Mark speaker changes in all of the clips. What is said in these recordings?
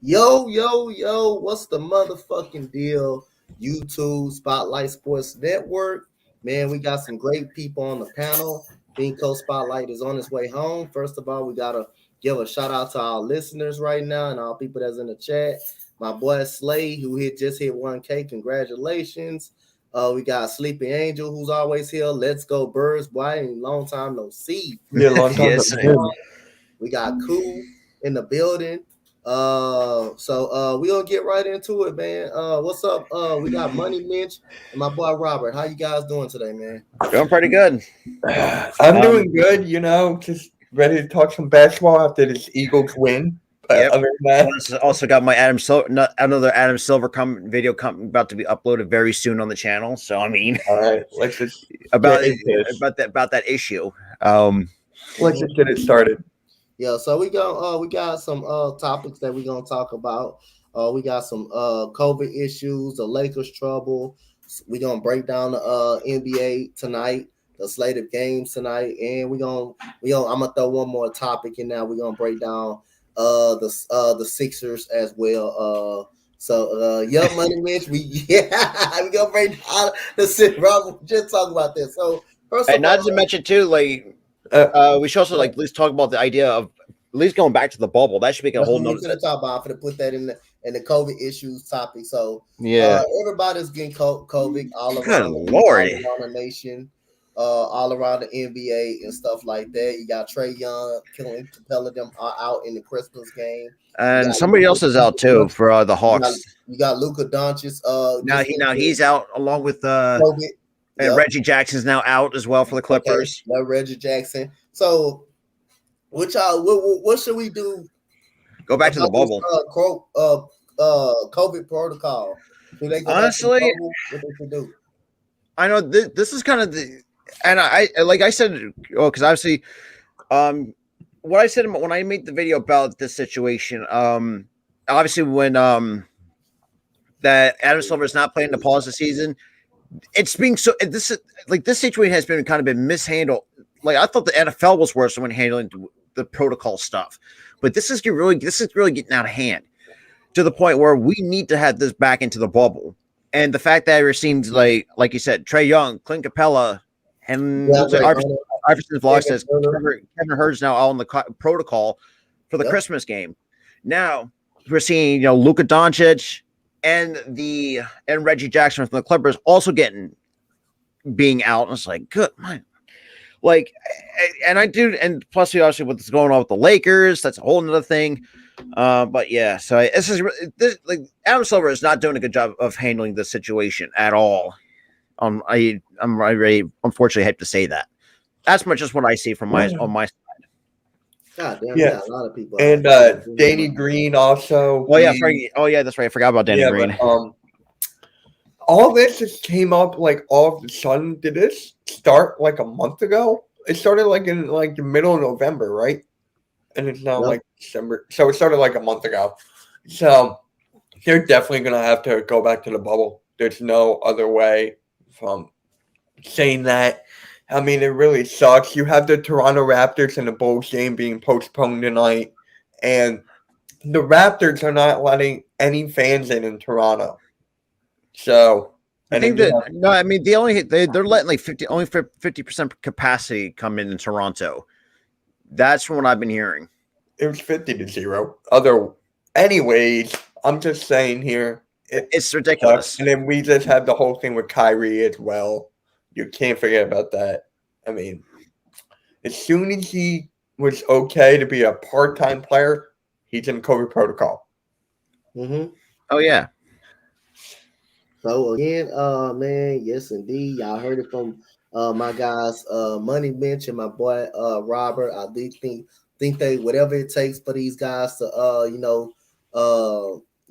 Speaker 1: Yo, what's the motherfucking deal? YouTube, Spotlight Sports Network. Man, we got some great people on the panel. Binko Spotlight is on his way home. First of all, we got to give a shout out to our listeners right now and all people that's in the chat. My boy Slay, who just hit 1K. Congratulations. We got Sleepy Angel, who's always here. Let's go, Birds. Boy, long time no see.
Speaker 2: Yeah, long time.
Speaker 3: Yes,
Speaker 1: We got Cool in the building. So we gonna get right into it, man. What's up? We got Money Mitch and my boy Robert. How you guys doing today, man?
Speaker 3: doing pretty good.
Speaker 2: I'm doing good, just ready to talk some basketball after this Eagles win. But
Speaker 3: Yep.
Speaker 2: other than that,
Speaker 3: Also got my another Adam Silver video about to be uploaded very soon on the channel. So I mean,
Speaker 2: all right, let's just
Speaker 3: about
Speaker 2: get into this.
Speaker 3: about that issue.
Speaker 2: Let's just get it started.
Speaker 1: Yeah, so we got some topics that we're gonna talk about. We got some COVID issues, the Lakers trouble. We're gonna break down the NBA tonight, the slate of games tonight, and I'm gonna throw one more topic in now. We're gonna break down the Sixers as well. Money Mitch, we gonna break down the Sixers. Robert just talk about this. So first
Speaker 3: And
Speaker 1: of
Speaker 3: not
Speaker 1: all,
Speaker 3: to mention too, like we should also at least talk about the idea of at least going back to the bubble. That should make a whole nother.
Speaker 1: I'm gonna put that in the COVID issues topic. So everybody's getting COVID all around,
Speaker 3: Lord.
Speaker 1: all around the nation, all around the NBA and stuff like that. You got Trae Young, killing Capella, them are out in the Christmas game,
Speaker 3: and somebody else is out too for the Hawks.
Speaker 1: You got Luka Doncic.
Speaker 3: Now he's out along with
Speaker 1: COVID.
Speaker 3: And Reggie Jackson's now out as well for the Clippers.
Speaker 1: Okay. No Reggie Jackson. So, what should we do?
Speaker 3: Go back to the bubble.
Speaker 1: COVID protocol. Do they go
Speaker 3: honestly?
Speaker 1: Back to the bubble? What they should do?
Speaker 3: I know this is kind of the, and I like I said, because obviously, what I said when I made the video about this situation, obviously when that Adam Silver is not playing to pause the season. It's being this situation has been mishandled. Like I thought the NFL was worse when handling the protocol stuff, but this is really getting out of hand to the point where we need to have this back into the bubble. And the fact that it seems like you said, Trae Young, Clint Capella, and Iverson's vlog says Kevin Hurd's now on the protocol for the Christmas game. Now we're seeing Luka Doncic and Reggie Jackson from the Clippers also being out. And it's like, good man. Like, and I do, and plus obviously what's going on with the Lakers, that's a whole nother thing. But yeah, so like Adam Silver is not doing a good job of handling this situation at all. I'm really unfortunately have to say that. That's just what I see from on my side.
Speaker 1: God damn, yeah, a lot of people.
Speaker 2: And Danny Green also.
Speaker 3: Oh yeah, that's right. I forgot about Danny Green.
Speaker 2: But, all this just came up like all of a sudden. Did this start like a month ago? It started like in like the middle of November, right? And it's now like December. So it started like a month ago. So they're definitely gonna have to go back to the bubble. There's no other way from saying that. I mean, it really sucks. You have the Toronto Raptors and the Bulls game being postponed tonight, and the Raptors are not letting any fans in Toronto. So
Speaker 3: I think they're letting like 50% capacity come in Toronto. That's from what I've been hearing.
Speaker 2: It was 50-0. Anyways, I'm just saying here,
Speaker 3: it's ridiculous.
Speaker 2: And then we just have the whole thing with Kyrie as well. You can't forget about that. I mean, as soon as he was okay to be a part-time player, he's in COVID protocol.
Speaker 1: Mm-hmm.
Speaker 3: Oh, yeah.
Speaker 1: So, again, man, yes, indeed. Y'all heard it from my guys, Money Mitch and my boy, Robert. I do think they, whatever it takes for these guys to,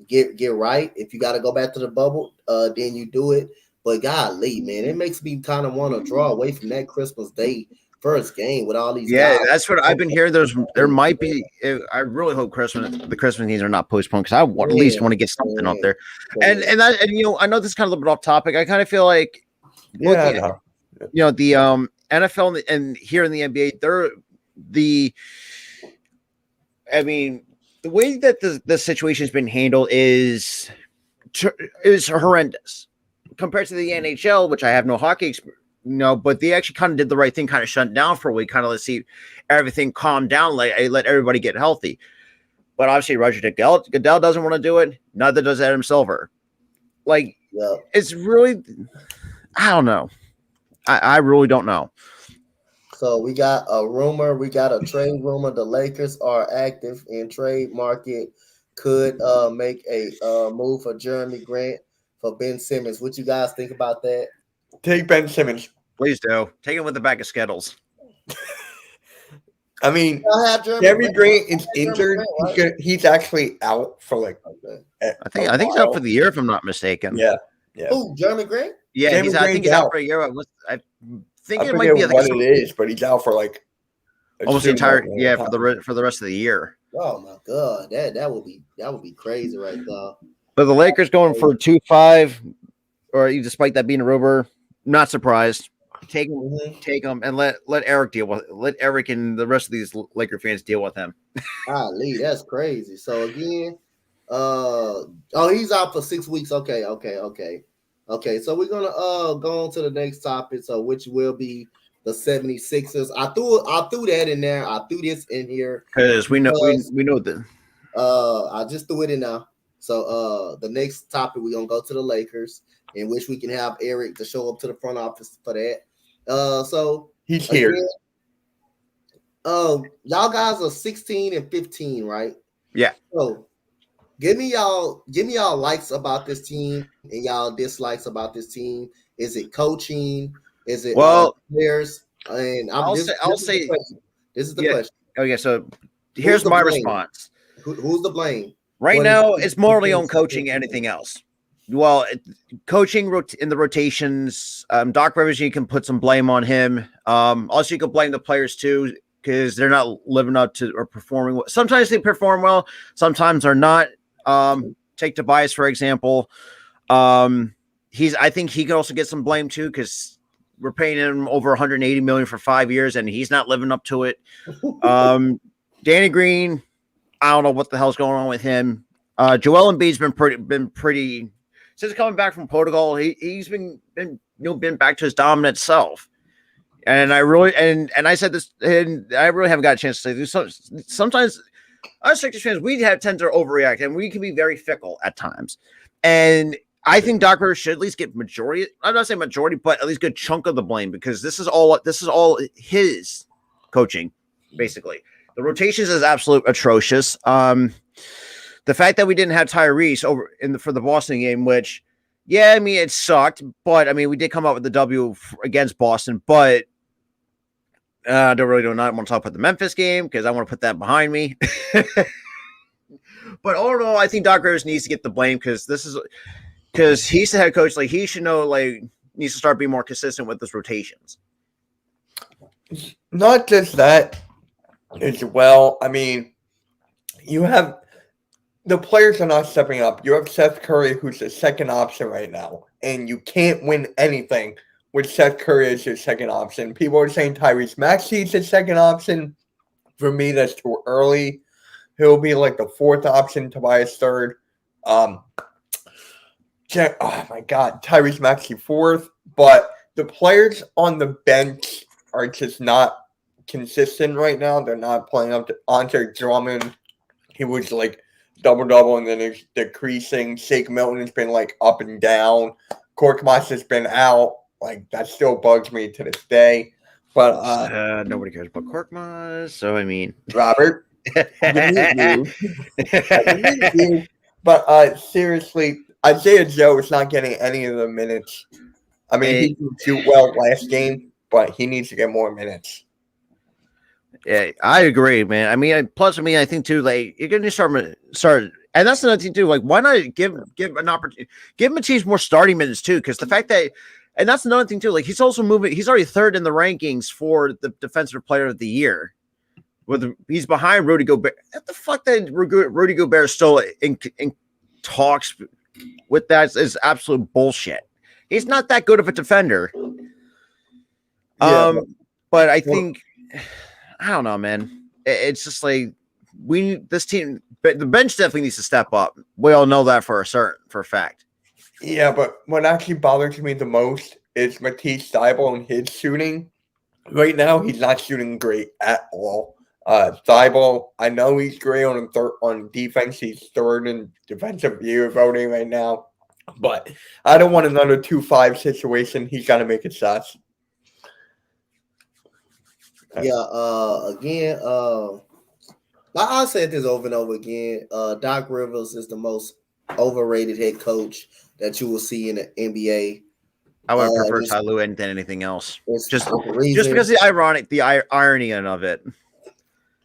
Speaker 1: get right. If you got to go back to the bubble, then you do it. But golly, man, it makes me kind of want to draw away from that Christmas Day first game with all these.
Speaker 3: Yeah,
Speaker 1: guys.
Speaker 3: That's what I've been hearing. There might be. I really hope the Christmas games are not postponed because I at least want to get something up there. And I know this is kind of a little bit off topic. I kind of feel like, the NFL and here in the NBA, the way that the situation has been handled is horrendous compared to the NHL, which I have no hockey experience. No, but they actually kind of did the right thing, kind of shut down for a week, kind of let's see everything calm down, like let everybody get healthy. But obviously, Roger Goodell doesn't want to do it. Neither does Adam Silver. Like, It's really, I don't know. I really don't know.
Speaker 1: So we got a rumor. We got a trade rumor. The Lakers are active in trade market. Could make a move for Jeremy Grant for Ben Simmons. What you guys think about that?
Speaker 2: Take Ben Simmons.
Speaker 3: Please do. Take him with the bag of Skittles.
Speaker 2: I mean, Jeremy Grant is injured. Grant, right? He's actually out for like.
Speaker 3: Okay. I think he's out for the year, if I'm not mistaken.
Speaker 2: Yeah.
Speaker 1: Who, Jeremy Grant?
Speaker 3: Yeah, I think he's out for a year. I think it might be
Speaker 2: what it is, but he's out for like
Speaker 3: almost the entire for the rest of the year.
Speaker 1: Oh my god, that would be crazy right there.
Speaker 3: But the Lakers going for 2-5, or despite that being a rumor, not surprised. Take him, and let Eric deal with it. Let Eric and the rest of these Laker fans deal with him.
Speaker 1: Lee, that's crazy. So again, he's out for 6 weeks. Okay. So we're gonna go on to the next topic. So which will be the 76ers. I threw that in there. I threw this in here
Speaker 3: because we know that.
Speaker 1: I just threw it in now. So the next topic we're gonna go to the Lakers, in which we can have Eric to show up to the front office for that. So
Speaker 2: he's here.
Speaker 1: Y'all guys are 16 and 15, right?
Speaker 3: Yeah.
Speaker 1: So give me y'all likes about this team and y'all dislikes about this team. Is it coaching? Is it players? And this is the question.
Speaker 3: Okay, so here's my response.
Speaker 1: Who's the blame?
Speaker 3: Right now, it's morally on coaching. Anything else? Well, coaching in the rotations, Doc Rivers, you can put some blame on him. Also, you can blame the players too because they're not living up to or performing well. Sometimes they perform well, sometimes they're not. Take Tobias for example. I think he could also get some blame too because we're paying him over 180 million for 5 years and he's not living up to it. Danny Green, I don't know what the hell's going on with him. Joel Embiid's been pretty since coming back from Portugal. He's been back to his dominant self. And I really and I said this, and I really haven't got a chance to say this. Sometimes us Sixers fans, we tend to overreact, and we can be very fickle at times. And I think Doc Rivers should at least get majority. I'm not saying majority, but at least a good chunk of the blame because this is all his coaching, basically. The rotations is absolute atrocious. The fact that we didn't have Tyrese for the Boston game, which, yeah, I mean it sucked, but I mean we did come out with the W against Boston, but I don't want to talk about the Memphis game because I want to put that behind me. But all in all, I think Doc Rivers needs to get the blame because he's the head coach. Like he should know, like needs to start being more consistent with his rotations.
Speaker 2: Not just that as well. I mean, you have the players are not stepping up. You have Seth Curry, who's the second option right now, and you can't win anything with Seth Curry as your second option. People are saying Tyrese Maxey's the second option. For me, that's too early. He'll be like the fourth option, Tobias third. Oh my God, Tyrese Maxey fourth. But the players on the bench are just not consistent right now. They're not playing up to Andre Drummond. He was like double-double and then it's decreasing. Shake Milton has been like up and down. Korkmaz has been out. Like that still bugs me to this day. But
Speaker 3: nobody cares about Korkmaz. So I mean,
Speaker 2: Robert, But seriously, Isaiah Joe is not getting any of the minutes. I mean, he didn't shoot well last game, but he needs to get more minutes.
Speaker 3: Yeah, I agree, man. I mean, plus, I think too, like you're going to start, and that's another thing too. Like, why not give an opportunity, give Matisse more starting minutes too? Because the fact that, and that's another thing too. Like, he's also moving. He's already third in the rankings for the Defensive Player of the Year. He's behind Rudy Gobert. What the fuck that Rudy Gobert is still in talks with that is absolute bullshit. He's not that good of a defender.
Speaker 2: Yeah,
Speaker 3: but I think. I don't know, man. It's just like this team, but the bench definitely needs to step up. We all know that for a fact.
Speaker 2: Yeah, but what actually bothers me the most is Matisse Thybulle and his shooting. Right now, he's not shooting great at all. Thybulle, I know he's great on defense. He's third in defensive year voting right now. But I don't want another 2-5 situation. He's got to make it shots.
Speaker 1: Yeah, again, I said this over and over again. Doc Rivers is the most overrated head coach that you will see in the NBA.
Speaker 3: I would prefer Ty Lue than anything else. Just
Speaker 1: reason,
Speaker 3: because the irony of it.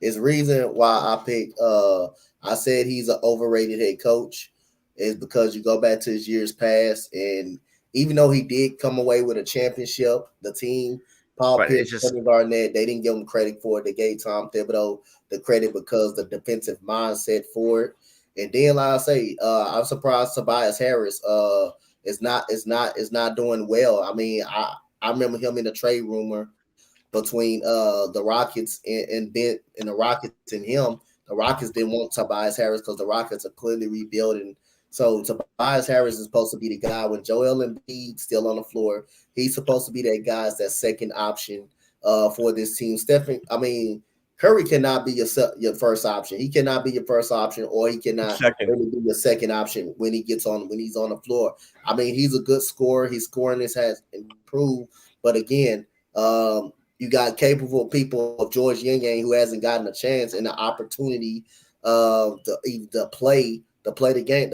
Speaker 1: It's reason why I picked. I said he's an overrated head coach is because you go back to his years past, and even though he did come away with a championship, the team, Paul Pierce, Kevin Garnett, they didn't give him credit for it. They gave Tom Thibodeau the credit because the defensive mindset for it. And then, like I say, I'm surprised Tobias Harris is not doing well. I mean, I remember him in the trade rumor between the Rockets and the Rockets and him. The Rockets didn't want Tobias Harris because the Rockets are clearly rebuilding. So Tobias Harris is supposed to be the guy when Joel Embiid's still on the floor. He's supposed to be that guy, that second option for this team. Curry cannot be your first option. He cannot be your first option, or he cannot really be your second option when he's on the floor. I mean, he's a good scorer. His scoring has improved, but again, you got capable people of George Yang who hasn't gotten a chance and the opportunity to play the game,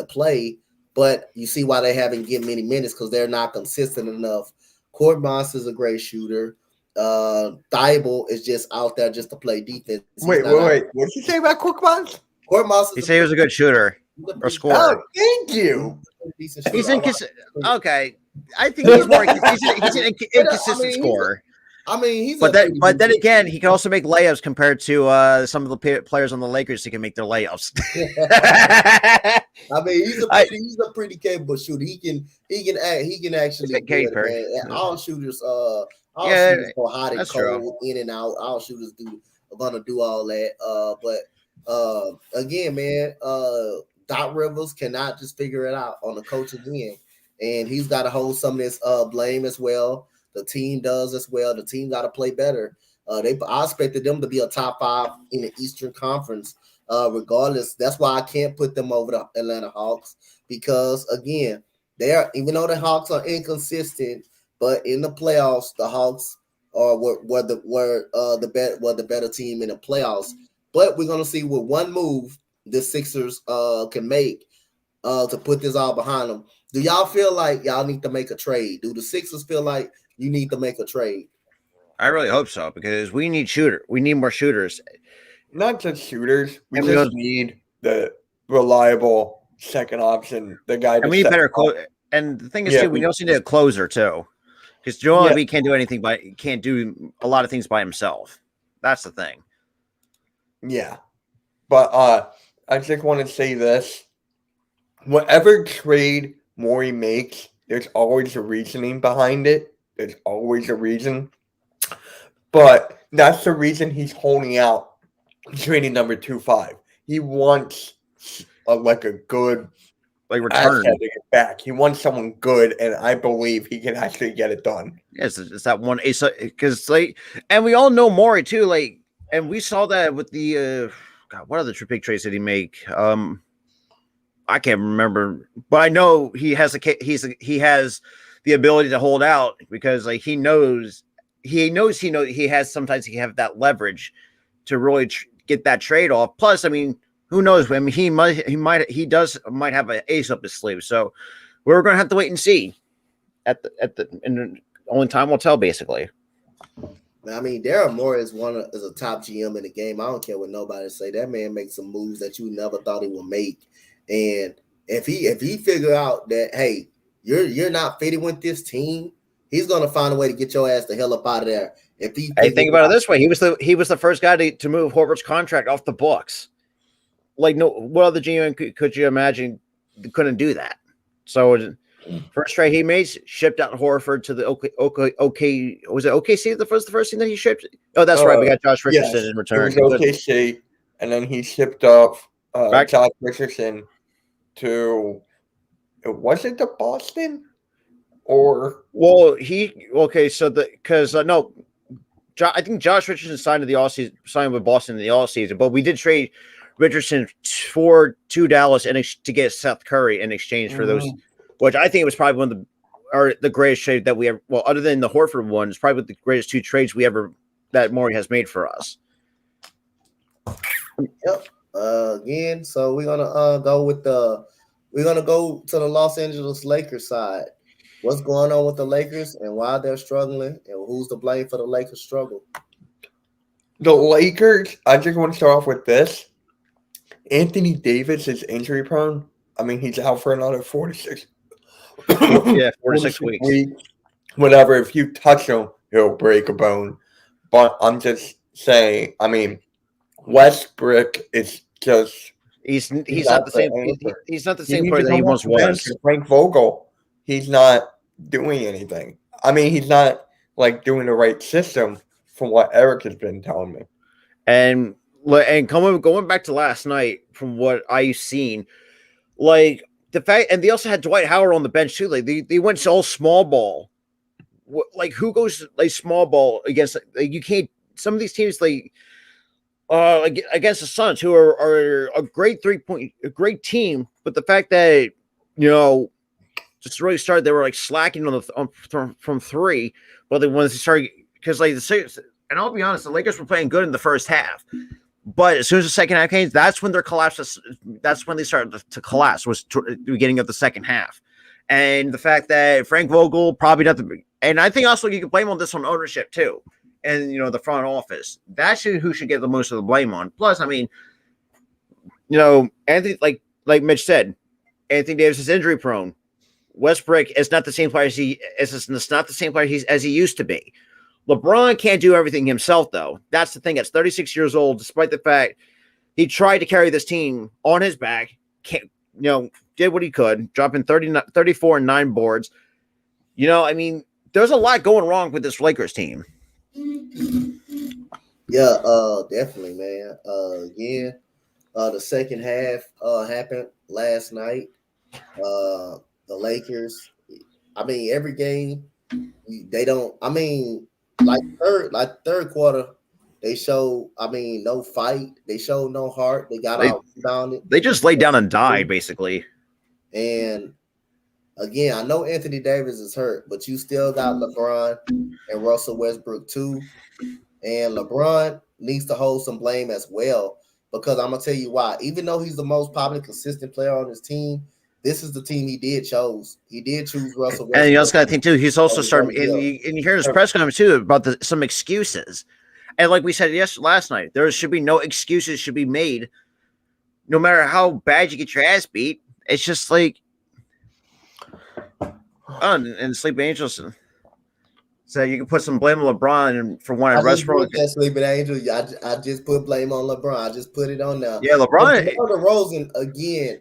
Speaker 1: but you see why they haven't given many minutes because they're not consistent enough. Court Moss is a great shooter. Thybulle is just out there just to play defense.
Speaker 2: Wait. What did you say about Court Moss?
Speaker 1: Court Moss.
Speaker 3: He said he was a good shooter or scorer.
Speaker 2: Oh, thank you.
Speaker 3: He's inconsistent. Okay, I think he's more. He's an inconsistent scorer.
Speaker 1: I mean,
Speaker 3: but then again, he can also make layups compared to some of the players on the Lakers who can make their layups.
Speaker 1: I mean, he's a pretty capable shooter. He can actually do it, man. All shooters, shooters go hot and cold, in and out. All shooters are gonna do all that. But again, man, Doc Rivers cannot just figure it out on the coaching end, and he's got to hold some of this blame as well. The team does as well. The team got to play better. I expected them to be a top 5 in the Eastern Conference, regardless. That's why I can't put them over the Atlanta Hawks because, again, even though the Hawks are inconsistent, but in the playoffs, the Hawks were the better team in the playoffs. But we're gonna see what one move the Sixers can make to put this all behind them. Do y'all feel like y'all need to make a trade? Do the Sixers feel like you need to make a trade?
Speaker 3: I really hope so because we need more shooters.
Speaker 2: Not just shooters. We just need the reliable second option. The guy.
Speaker 3: And we need better. And the thing is, too, we also need a closer too, because Joel Embiid can't do a lot of things by himself. That's the thing.
Speaker 2: Yeah, but I just want to say this: whatever trade Morey makes, there's always a reasoning behind it. There's always a reason. But that's the reason he's holding out trading number 2-5. He wants a good
Speaker 3: return
Speaker 2: to get back. He wants someone good, and I believe he can actually get it done.
Speaker 3: Yes, it's that one ace because and we all know Morey too. And we saw that with the what other big trades did he make? I can't remember, but I know he has he has the ability to hold out because he knows he has sometimes he have that leverage to really get that trade off. Plus, I mean, who knows? I mean, he might have an ace up his sleeve. So we're going to have to wait and see. And only time will tell, basically.
Speaker 1: I mean, Daryl Morey is a top GM in the game. I don't care what nobody say. That man makes some moves that you never thought he would make. And if he figure out that, hey, you're not fitting with this team, he's gonna find a way to get your ass the hell up out of there.
Speaker 3: Hey, think about it this way: he was the first guy to move Horford's contract off the books. What other GM could you imagine couldn't do that? So first trade he made, shipped out Horford to the OK. Was it OKC the first team that he shipped? Oh, that's right. We got Josh Richardson in return.
Speaker 2: It was OKC, and then he shipped off
Speaker 3: Back-
Speaker 2: Josh Richardson to, was it to Boston? Or
Speaker 3: Well, I think Josh Richardson signed with Boston in the offseason, but we did trade Richardson to Dallas to get Seth Curry in exchange for those, which I think was probably one of the greatest trade that we ever. Well, other than the Horford one, it's probably the greatest 2 trades that Morey has made for us.
Speaker 1: Yep. Again, so we're gonna go to the Los Angeles Lakers side. What's going on with the Lakers and why they're struggling, and who's to blame for the Lakers' struggle?
Speaker 2: the Lakers, I just want to start off with this. Anthony Davis is injury prone. I mean, he's out for another 4 to 6.
Speaker 3: Yeah, 4 to 6 weeks.
Speaker 2: Whatever. If you touch him, he'll break a bone. But I'm just saying, I mean, Westbrook is just
Speaker 3: He's not the same. He's not the same player that he once was.
Speaker 2: Frank Vogel, he's not doing anything. I mean, he's not like doing the right system from what Eric has been telling me.
Speaker 3: And going back to last night, from what I've seen, like the fact, and they also had Dwight Howard on the bench too. Like they went all small ball. Like who goes like small ball against? Like you can't. Some of these teams like against the Suns, who are a great a great team, but the fact that just really started, they were like slacking from 3, but then once they started, because like and I'll be honest, the Lakers were playing good in the first half, but as soon as the second half came, that's when their collapse. That's when they started to collapse. Was the beginning of the second half, and the fact that Frank Vogel probably not the, and I think also you can blame on this on ownership too. And the front office, that's who should get the most of the blame on. Plus, I mean, Anthony, like Mitch said, Anthony Davis is injury prone. Westbrook is not the same player as he used to be. LeBron can't do everything himself, though. That's the thing. At 36 years old, despite the fact he tried to carry this team on his back, did what he could, dropping 34 and 9 boards. I mean, there's a lot going wrong with this Lakers team.
Speaker 1: Yeah, definitely, man. The second half happened last night. The Lakers, I mean, every game they don't. I mean, third quarter, they show. I mean, no fight. They showed no heart. They got out rebounded.
Speaker 3: They just laid down and died, basically.
Speaker 1: And again, I know Anthony Davis is hurt, but you still got LeBron and Russell Westbrook too. And LeBron needs to hold some blame as well, because I'm going to tell you why. Even though he's the most popular, consistent player on his team, this is the team he did choose. He did choose Russell Westbrook.
Speaker 3: And you also got to think too, he's also starting, and you hear his press conference too about some excuses. And like we said last night, there should be no excuses should be made, no matter how bad you get your ass beat. It's just like, and Sleeping Angels said you can put some blame on LeBron for wanting Westbrook.
Speaker 1: Sleeping Angel, I just put blame on LeBron. I just put it on there.
Speaker 3: Yeah, LeBron.
Speaker 1: DeRozan again.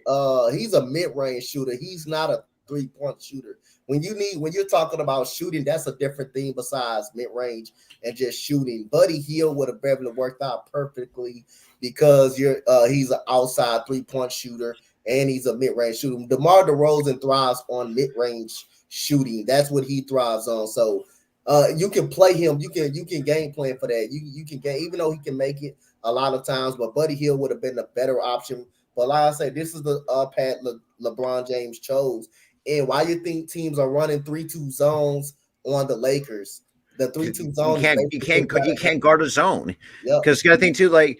Speaker 1: He's a mid-range shooter. He's not a 3-point shooter. When you're talking about shooting, that's a different thing besides mid-range and just shooting. Buddy Hield would have probably worked out perfectly because he's an outside 3-point shooter and he's a mid-range shooter. DeMar DeRozan thrives on mid-range shooting. That's what he thrives on. So you can play him. You can game plan for that. You can game, even though he can make it a lot of times, but Buddy Hield would have been the better option. But like I said, this is the path LeBron James chose. And why you think teams are running 3-2 zones on the Lakers? The 3-2 zone.
Speaker 3: You can't guard a zone. Because you got to think too, like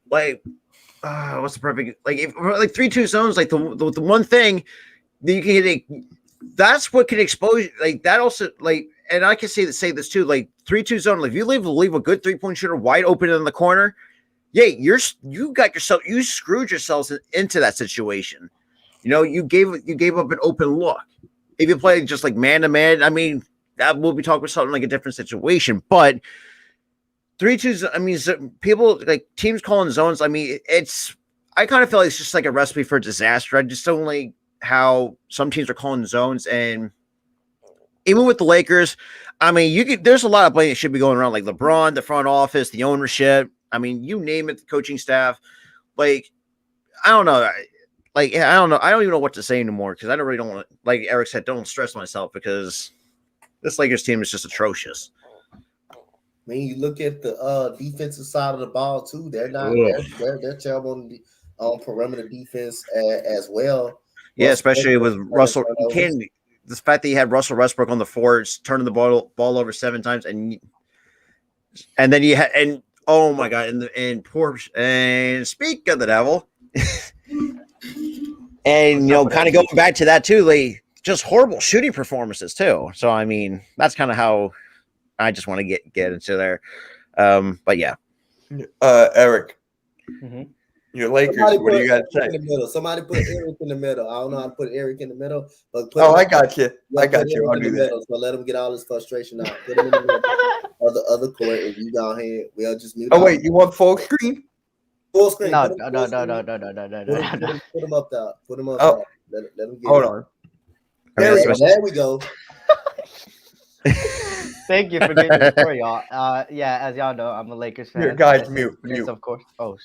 Speaker 3: what's the perfect like 3-2 zones? Like the one thing that you can get. That's what can expose like that also like. And I can say this too, like 3-2 zone. Like if you leave a good 3-point shooter wide open in the corner, you screwed yourselves into that situation. You gave up an open look. If you play just like man to man, I mean, that will be talking about something like a different situation. But 3-2, I mean, people like teams calling zones. I mean, I kind of feel like it's just like a recipe for disaster. I just don't like how some teams are calling zones, and even with the Lakers, I mean, there's a lot of blame that should be going around, like LeBron, the front office, the ownership. I mean, you name it, the coaching staff. Like, I don't know. I don't know. I don't even know what to say anymore because I really don't want to, like Eric said, don't stress myself because this Lakers team is just atrocious.
Speaker 1: When you look at the defensive side of the ball too, they're not they're terrible on perimeter defense as well.
Speaker 3: Yeah, especially with Russell. The fact that you had Russell Westbrook on the forwards, turning the ball over 7 times, and then you had oh my god, and speak of the devil, and kind of going back to that too, like just horrible shooting performances too. So I mean, that's kind of how I just want to get into there. But yeah,
Speaker 2: Eric.
Speaker 4: Mm-hmm.
Speaker 2: Your Lakers, what do you got to say?
Speaker 1: In the middle. Somebody put Eric in the middle. I don't know how to put Eric in the middle, but
Speaker 2: I got you. I got you. I'll do that.
Speaker 1: Middle, so let him get all his frustration out. Put him in the middle of the other court, and you go ahead. We'll just mute.
Speaker 2: Oh wait, you want full screen?
Speaker 1: Full screen.
Speaker 4: No.
Speaker 1: Put him up there. Put him up.
Speaker 2: Oh.
Speaker 1: There. Let him get.
Speaker 2: Hold on.
Speaker 1: There we go.
Speaker 4: Thank you for getting the story, y'all. Yeah, as y'all know, I'm a Lakers fan.
Speaker 2: Here, guys, mute.
Speaker 4: Of course. Oh,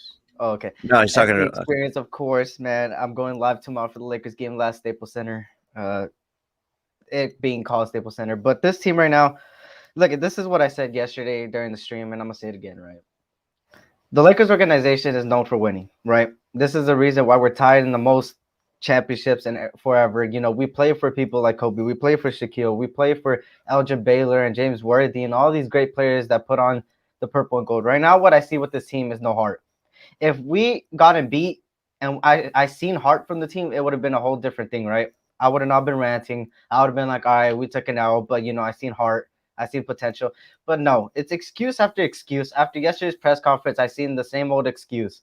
Speaker 4: okay.
Speaker 3: No, he's talking
Speaker 4: about Experience, of course, man. I'm going live tomorrow for the Lakers game last Staples Center. It being called Staples Center. But this team right now, look, this is what I said yesterday during the stream, and I'm going to say it again, right? The Lakers organization is known for winning, right? This is the reason why we're tied in the most championships and forever. We play for people like Kobe. We play for Shaquille. We play for Elgin Baylor and James Worthy and all these great players that put on the purple and gold. Right now, what I see with this team is no heart. If we gotten beat and I seen heart from the team, it would have been a whole different thing, right? I would have not been ranting. I would have been like, all right, we took an L, but, I seen heart. I seen potential. But no, it's excuse after excuse. After yesterday's press conference, I seen the same old excuse.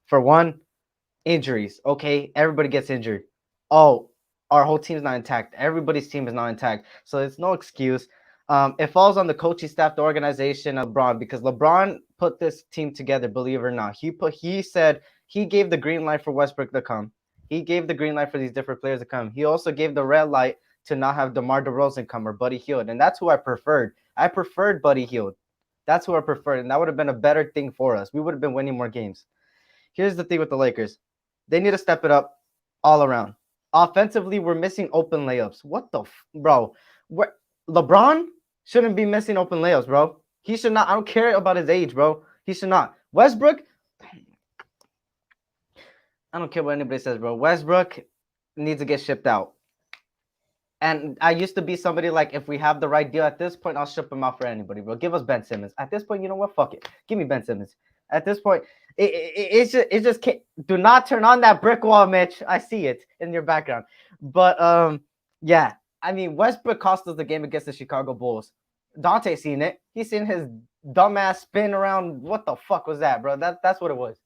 Speaker 4: For one, injuries. Okay, everybody gets injured. Oh, our whole team's not intact. Everybody's team is not intact. So it's no excuse. It falls on the coaching staff, the organization of LeBron, because LeBron put this team together, believe it or not. He said he gave the green light for Westbrook to come. He gave the green light for these different players to come. He also gave the red light to not have DeMar DeRozan come or Buddy Hield. And that's who I preferred. I preferred Buddy Hield. That's who I preferred. And that would have been a better thing for us. We would have been winning more games. Here's the thing with the Lakers. They need to step it up all around. Offensively, we're missing open layups. What the bro? LeBron shouldn't be missing open layups, bro. He should not. I don't care about his age, bro. He should not. Westbrook, I don't care what anybody says, bro. Westbrook needs to get shipped out. And I used to be somebody like, if we have the right deal at this point, I'll ship him out for anybody, bro. Give us Ben Simmons. At this point, you know what? Fuck it. Give me Ben Simmons. At this point, it just can't. Do not turn on that brick wall, Mitch. I see it in your background. But yeah. I mean, Westbrook cost us the game against the Chicago Bulls. Donte seen it. He's seen his dumbass spin around. What the fuck was that, bro? That's what it was.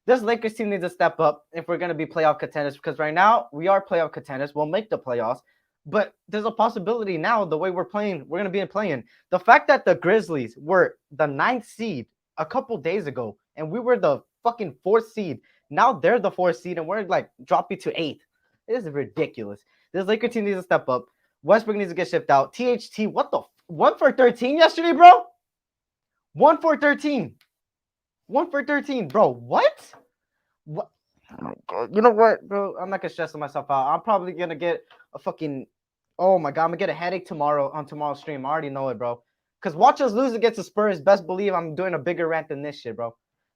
Speaker 4: This Lakers team needs to step up if we're going to be playoff contenders, because right now we are playoff contenders. We'll make the playoffs, but there's a possibility now the way we're playing, we're going to be playing. The fact that the Grizzlies were the 9th seed a couple days ago and we were the fucking 4th seed. Now they're the 4th seed and we're like dropping to 8th. This is ridiculous. This Lakers team needs to step up. Westbrook needs to get shipped out. THT, what the 1 for 13 yesterday, bro? 1 for 13. 1 for 13, bro. What? What? You know what, bro? I'm not gonna stress myself out. I'm probably gonna get a fucking, oh my god, I'm gonna get a headache tomorrow on tomorrow's stream. I already know it, bro. Because watch us lose against the Spurs. Best believe I'm doing a bigger rant than this shit, bro.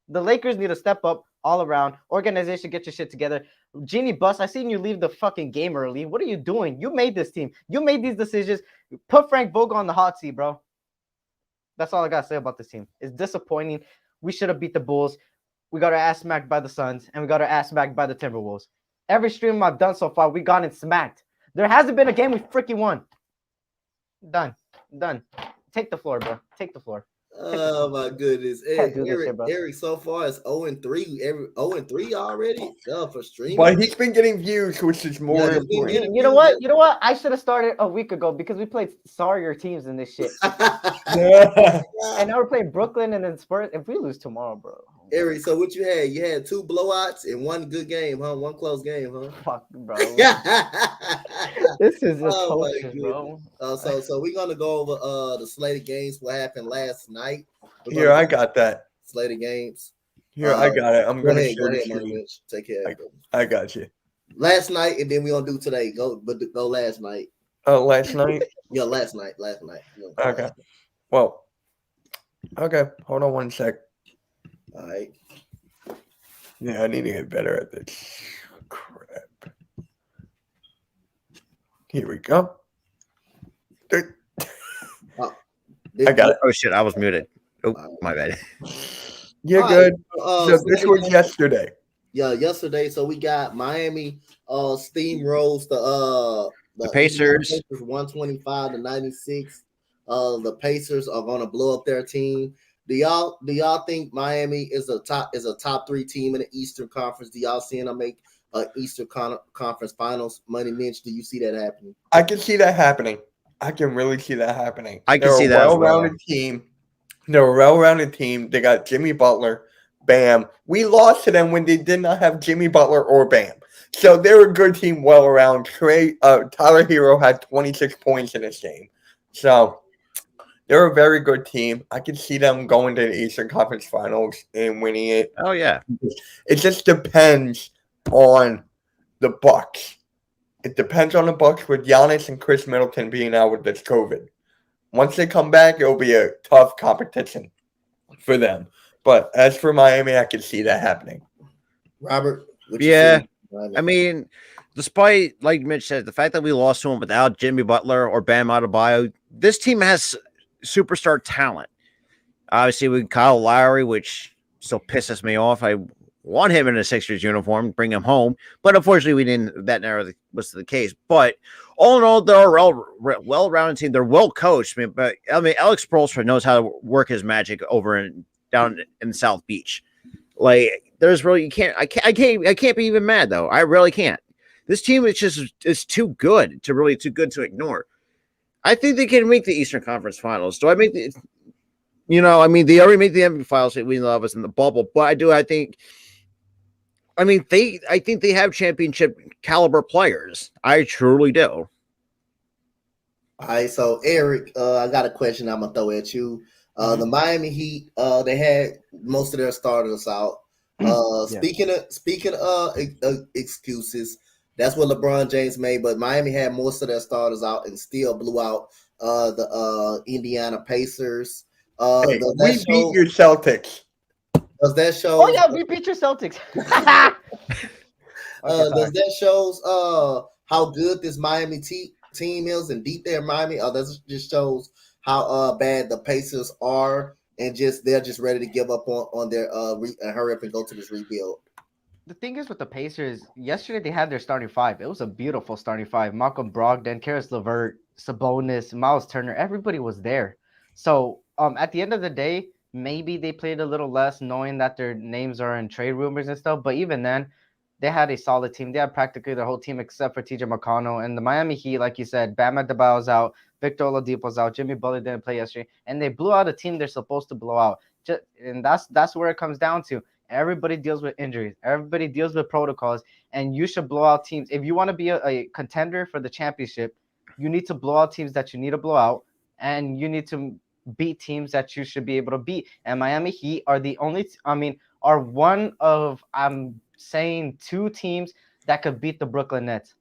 Speaker 4: The Lakers need to step up all around. Organization, get your shit together. Genie Bus, I seen you leave the fucking game early. What are you doing? You made this team. You made these decisions. Put Frank Vogel on the hot seat, bro. That's all I got to say about this team. It's disappointing. We should have beat the Bulls. We got our ass smacked by the Suns, and we got our ass smacked by the Timberwolves. Every stream I've done so far, we gotten smacked. There hasn't been a game we freaking won. Done. Take the floor, bro. Take the floor.
Speaker 1: Oh my goodness, Eric so far is 0-3. 0-3 already. For streaming.
Speaker 2: But he's been getting views, which is more important.
Speaker 4: You know what? I should have started a week ago because we played sorrier teams in this shit. And now we're playing Brooklyn and then Spurs. If we lose tomorrow, bro.
Speaker 1: Eric, so what you had? You had 2 blowouts and 1 good game, huh? 1 close game, huh?
Speaker 4: Fuck, bro. This is atrocious, bro.
Speaker 1: So we're gonna go over the slate of games what happened last night.
Speaker 2: Here, I got that.
Speaker 1: slate of games.
Speaker 2: Here, I got it. I'm going to share the
Speaker 1: Money
Speaker 2: screen.
Speaker 1: Mitch. Take care.
Speaker 2: I got you.
Speaker 1: Last night, and then we gonna do today. Go last night.
Speaker 2: Oh, last night?
Speaker 1: Yeah, last night.
Speaker 2: Okay. Well, okay. Hold on one sec.
Speaker 1: All right.
Speaker 2: Yeah, I need to get better at this. Crap. Here we go. I got it.
Speaker 3: Oh shit, I was muted. Oh, my bad.
Speaker 2: You're
Speaker 1: All
Speaker 2: good.
Speaker 1: right.
Speaker 2: So this was yesterday.
Speaker 1: Yeah, yesterday. So we got Miami steamrolls
Speaker 3: The Pacers
Speaker 1: 125-96. The Pacers are gonna blow up their team. Do y'all think Miami is a top 3 team in the Eastern Conference? Do y'all see them make Eastern Conference Finals? Money Mitch, do you see that happening?
Speaker 2: I can see that happening. I can really see that happening.
Speaker 3: I can see that as well.
Speaker 2: Well-rounded team. They're a well-rounded team. They got Jimmy Butler, Bam. We lost to them when they did not have Jimmy Butler or Bam. So they're a good team, well-around. Tyler Hero had 26 points in this game. So they're a very good team. I can see them going to the Eastern Conference Finals and winning it.
Speaker 3: Oh yeah.
Speaker 2: It just depends on the Bucks. It depends on the Bucks with Giannis and Chris Middleton being out with this COVID. Once they come back, it'll be a tough competition for them. But as for Miami, I can see that happening.
Speaker 1: Robert?
Speaker 3: Yeah. I mean, despite, like Mitch said, the fact that we lost to him without Jimmy Butler or Bam Adebayo, this team has superstar talent. Obviously, with Kyle Lowry, which still pisses me off. I want him in a Sixers uniform, bring him home. But unfortunately, we didn't. That never was the case. But all in all, they're a well-rounded team. They're well coached. I mean, Alex Spoelstra knows how to work his magic down in South Beach. Like, there's really I can't be even mad though. I really can't. This team is too good to ignore. I think they can make the Eastern Conference Finals. Do I make the? I mean, they already made the NBA Finals. We love us in the bubble, but I think they have championship caliber players. I truly do.
Speaker 1: All right, so Eric, I got a question I'm gonna throw at you. The Miami Heat, they had most of their starters out. Speaking of excuses, that's what LeBron James made. But Miami had most of their starters out and still blew out the Indiana Pacers.
Speaker 2: We beat your Celtics.
Speaker 1: Does that show?
Speaker 4: Oh yeah, we beat your Celtics.
Speaker 1: Does that shows how good this Miami team is and deep there in Miami? Or does it just shows how bad the Pacers are and they're just ready to give up on their hurry up and go to this rebuild?
Speaker 4: The thing is with the Pacers, yesterday they had their starting 5. It was a beautiful starting 5. Malcolm Brogdon, Karis LeVert, Sabonis, Miles Turner, everybody was there. So at the end of the day, maybe they played a little less knowing that their names are in trade rumors and stuff. But even then, they had a solid team. They had practically their whole team except for TJ McConnell. And the Miami Heat, like you said, Bam Adebayo's out, Victor Oladipo's out, Jimmy Butler didn't play yesterday. And they blew out a team they're supposed to blow out. And that's where it comes down to. Everybody deals with injuries. Everybody deals with protocols. And you should blow out teams. If you want to be a contender for the championship, you need to blow out teams that you need to blow out. And you need to beat teams that you should be able to beat. And Miami Heat are are one of, I'm saying, 2 teams that could beat the Brooklyn Nets.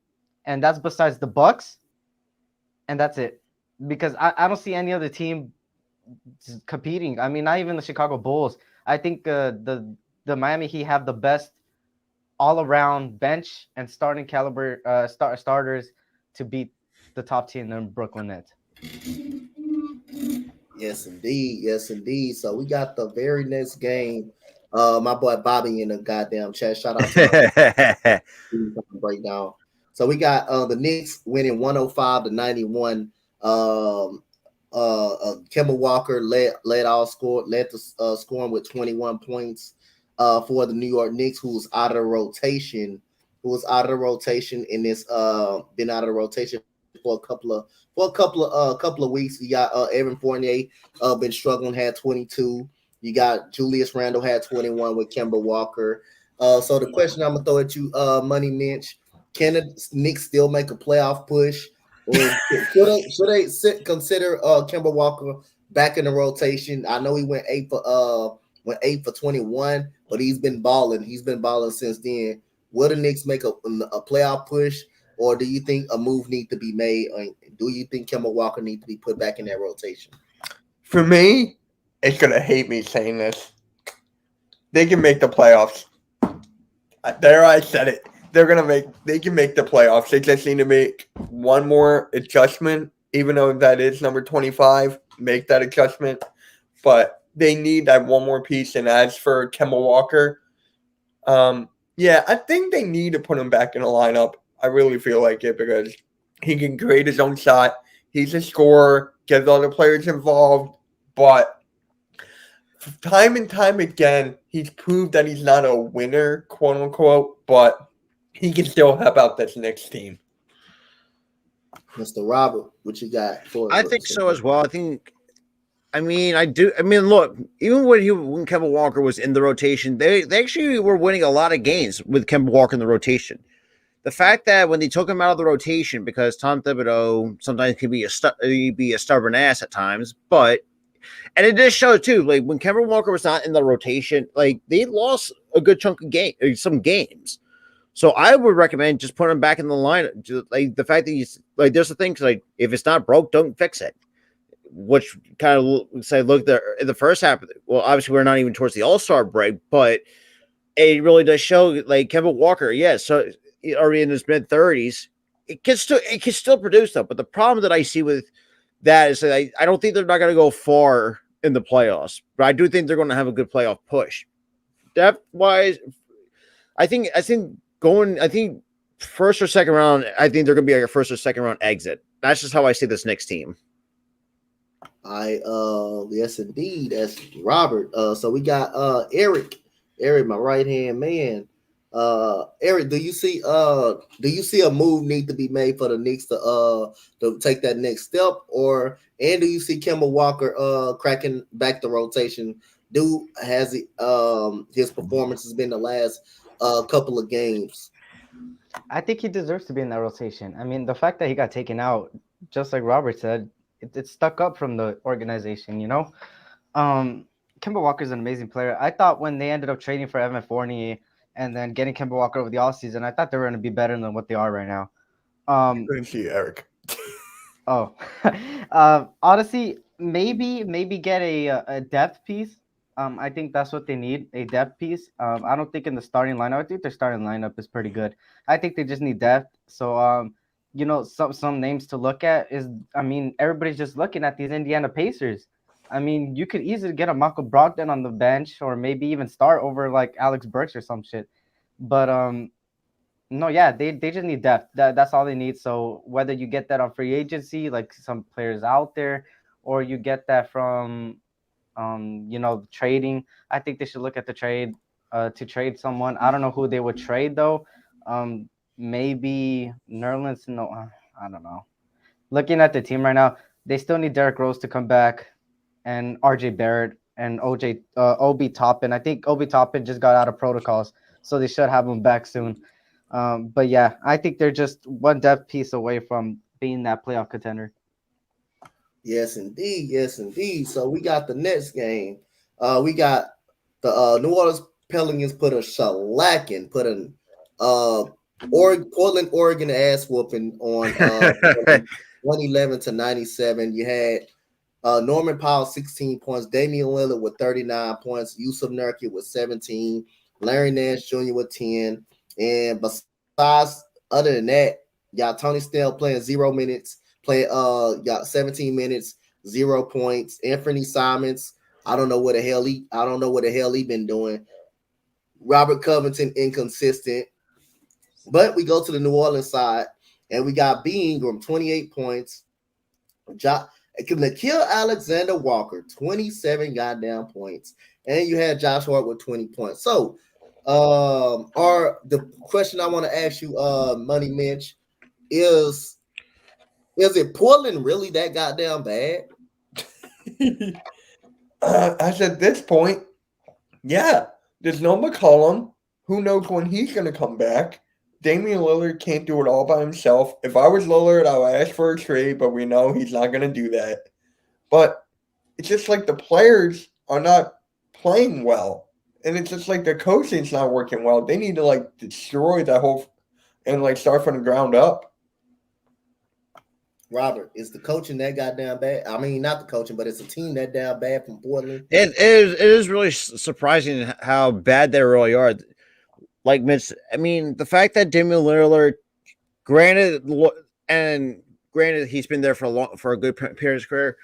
Speaker 4: And that's besides the Bucks. And that's it. Because I don't see any other team competing. I mean, not even the Chicago Bulls. I think the Miami Heat have the best all-around bench and starting caliber starters to beat the top team, the Brooklyn Nets.
Speaker 1: Yes, indeed. So we got the very next game. My boy Bobby in the goddamn chat. Shout out to breakdown. So we got the Knicks winning 105-91. Kemba Walker led the scoring with 21 points for the New York Knicks, who was out of the rotation. In this been out of the rotation for a couple of weeks. You got Evan Fournier been struggling, had 22. You got Julius Randle had 21 with Kemba Walker. So the question I'm gonna throw at you, Money Mitch, can the Knicks still make a playoff push, or should they consider Kemba Walker back in the rotation? I know he went 8 for went 8 for 21, but he's been balling. He's been balling since then. Will the Knicks make a playoff push, or do you think a move needs to be made? Or do you think Kemba Walker needs to be put back in that rotation?
Speaker 2: For me, it's going to hate me saying this. They can make the playoffs. There, I said it. They can make the playoffs. They just need to make one more adjustment, even though that is number 25. Make that adjustment. But they need that one more piece. And as for Kemba Walker, yeah, I think they need to put him back in the lineup. I really feel like it because he can create his own shot. He's a scorer, gets other players involved. But time and time again, he's proved that he's not a winner, quote unquote, but he can still help out this Knicks team.
Speaker 1: Mr. Robert, what you got for
Speaker 3: I think so as well. I mean, look, even when Kemba Walker was in the rotation, they actually were winning a lot of games with Kemba Walker in the rotation. The fact that when they took him out of the rotation, because Tom Thibodeau sometimes can be a stubborn ass at times, and it just showed too, like when Kemba Walker was not in the rotation, like they lost a good chunk of some games. So I would recommend just putting him back in the lineup. Just, like the fact that he's like, there's the thing, like if it's not broke, don't fix it. Which kind of say, look, in the first half, well, obviously we're not even towards the All-Star break, but it really does show like Kemba Walker, so already in his mid-30s, it can still produce stuff. But the problem that I see with that is that I don't think they're not going to go far in the playoffs, but I do think they're going to have a good playoff push. Depth-wise, I think first or second round, I think they're going to be like a first or second round exit. That's just how I see this Knicks team.
Speaker 1: Yes indeed, that's Robert. So we got Eric, my right hand man. Eric, do you see a move need to be made for the Knicks to take that next step, and do you see Kemba Walker cracking back the rotation? His performance has been the last couple of games?
Speaker 4: I think he deserves to be in that rotation. I mean, the fact that he got taken out, just like Robert said, it stuck up from the organization, you know. Kemba Walker's an amazing player. I thought when they ended up trading for Evan Fournier and then getting Kemba Walker over the offseason, I thought they were going to be better than what they are right now.
Speaker 2: Thank you, Eric.
Speaker 4: Honestly, maybe get a depth piece. I think that's what they need, a depth piece. I don't think in the starting lineup. I think their starting lineup is pretty good. I think they just need depth. So, some names to look at is, I mean, everybody's just looking at these Indiana Pacers. I mean, you could easily get a Michael Brogdon on the bench or maybe even start over like Alex Burks or some shit. But no, yeah, they just need depth. That's all they need. So whether you get that on free agency, like some players out there, or you get that from trading, I think they should look at the trade to trade someone. I don't know who they would trade though. Maybe Nerlens. No, I don't know. Looking at the team right now, they still need Derrick Rose to come back, and RJ Barrett and Obi Toppin. I think Obi Toppin just got out of protocols, so they should have him back soon. But yeah, I think they're just one depth piece away from being that playoff contender.
Speaker 1: Yes, indeed. So we got the next game. We got the New Orleans Pelicans put Portland, Oregon ass whooping on 111-97. You had Norman Powell 16 points, Damian Lillard with 39 points, Yusuf Nurkic with 17, Larry Nance Jr. with 10, and besides, other than that, got Tony Snell playing 0 minutes, got 17 minutes, 0 points. Anthony Simons, I don't know what the hell he been doing. Robert Covington inconsistent. But we go to the New Orleans side, and we got B. Ingram, 28 points. Nikhil Alexander-Walker, 27 goddamn points. And you had Josh Hart with 20 points. So, the question I want to ask you, Money Mitch, is it Portland really that goddamn bad?
Speaker 2: As at this point, yeah. There's no McCollum. Who knows when he's going to come back? Damian Lillard can't do it all by himself. If I was Lillard, I would ask for a trade, but we know he's not going to do that. But it's just like the players are not playing well, and it's just like the coaching's not working well. They need to like destroy that whole and like start from the ground up.
Speaker 1: Robert, is the coaching that goddamn bad? I mean, not the coaching, but it's a team that damn bad from Portland.
Speaker 3: It is really surprising how bad they really are. Like Mitch, I mean, the fact that Damian Lillard, granted he's been there for a good period of his career.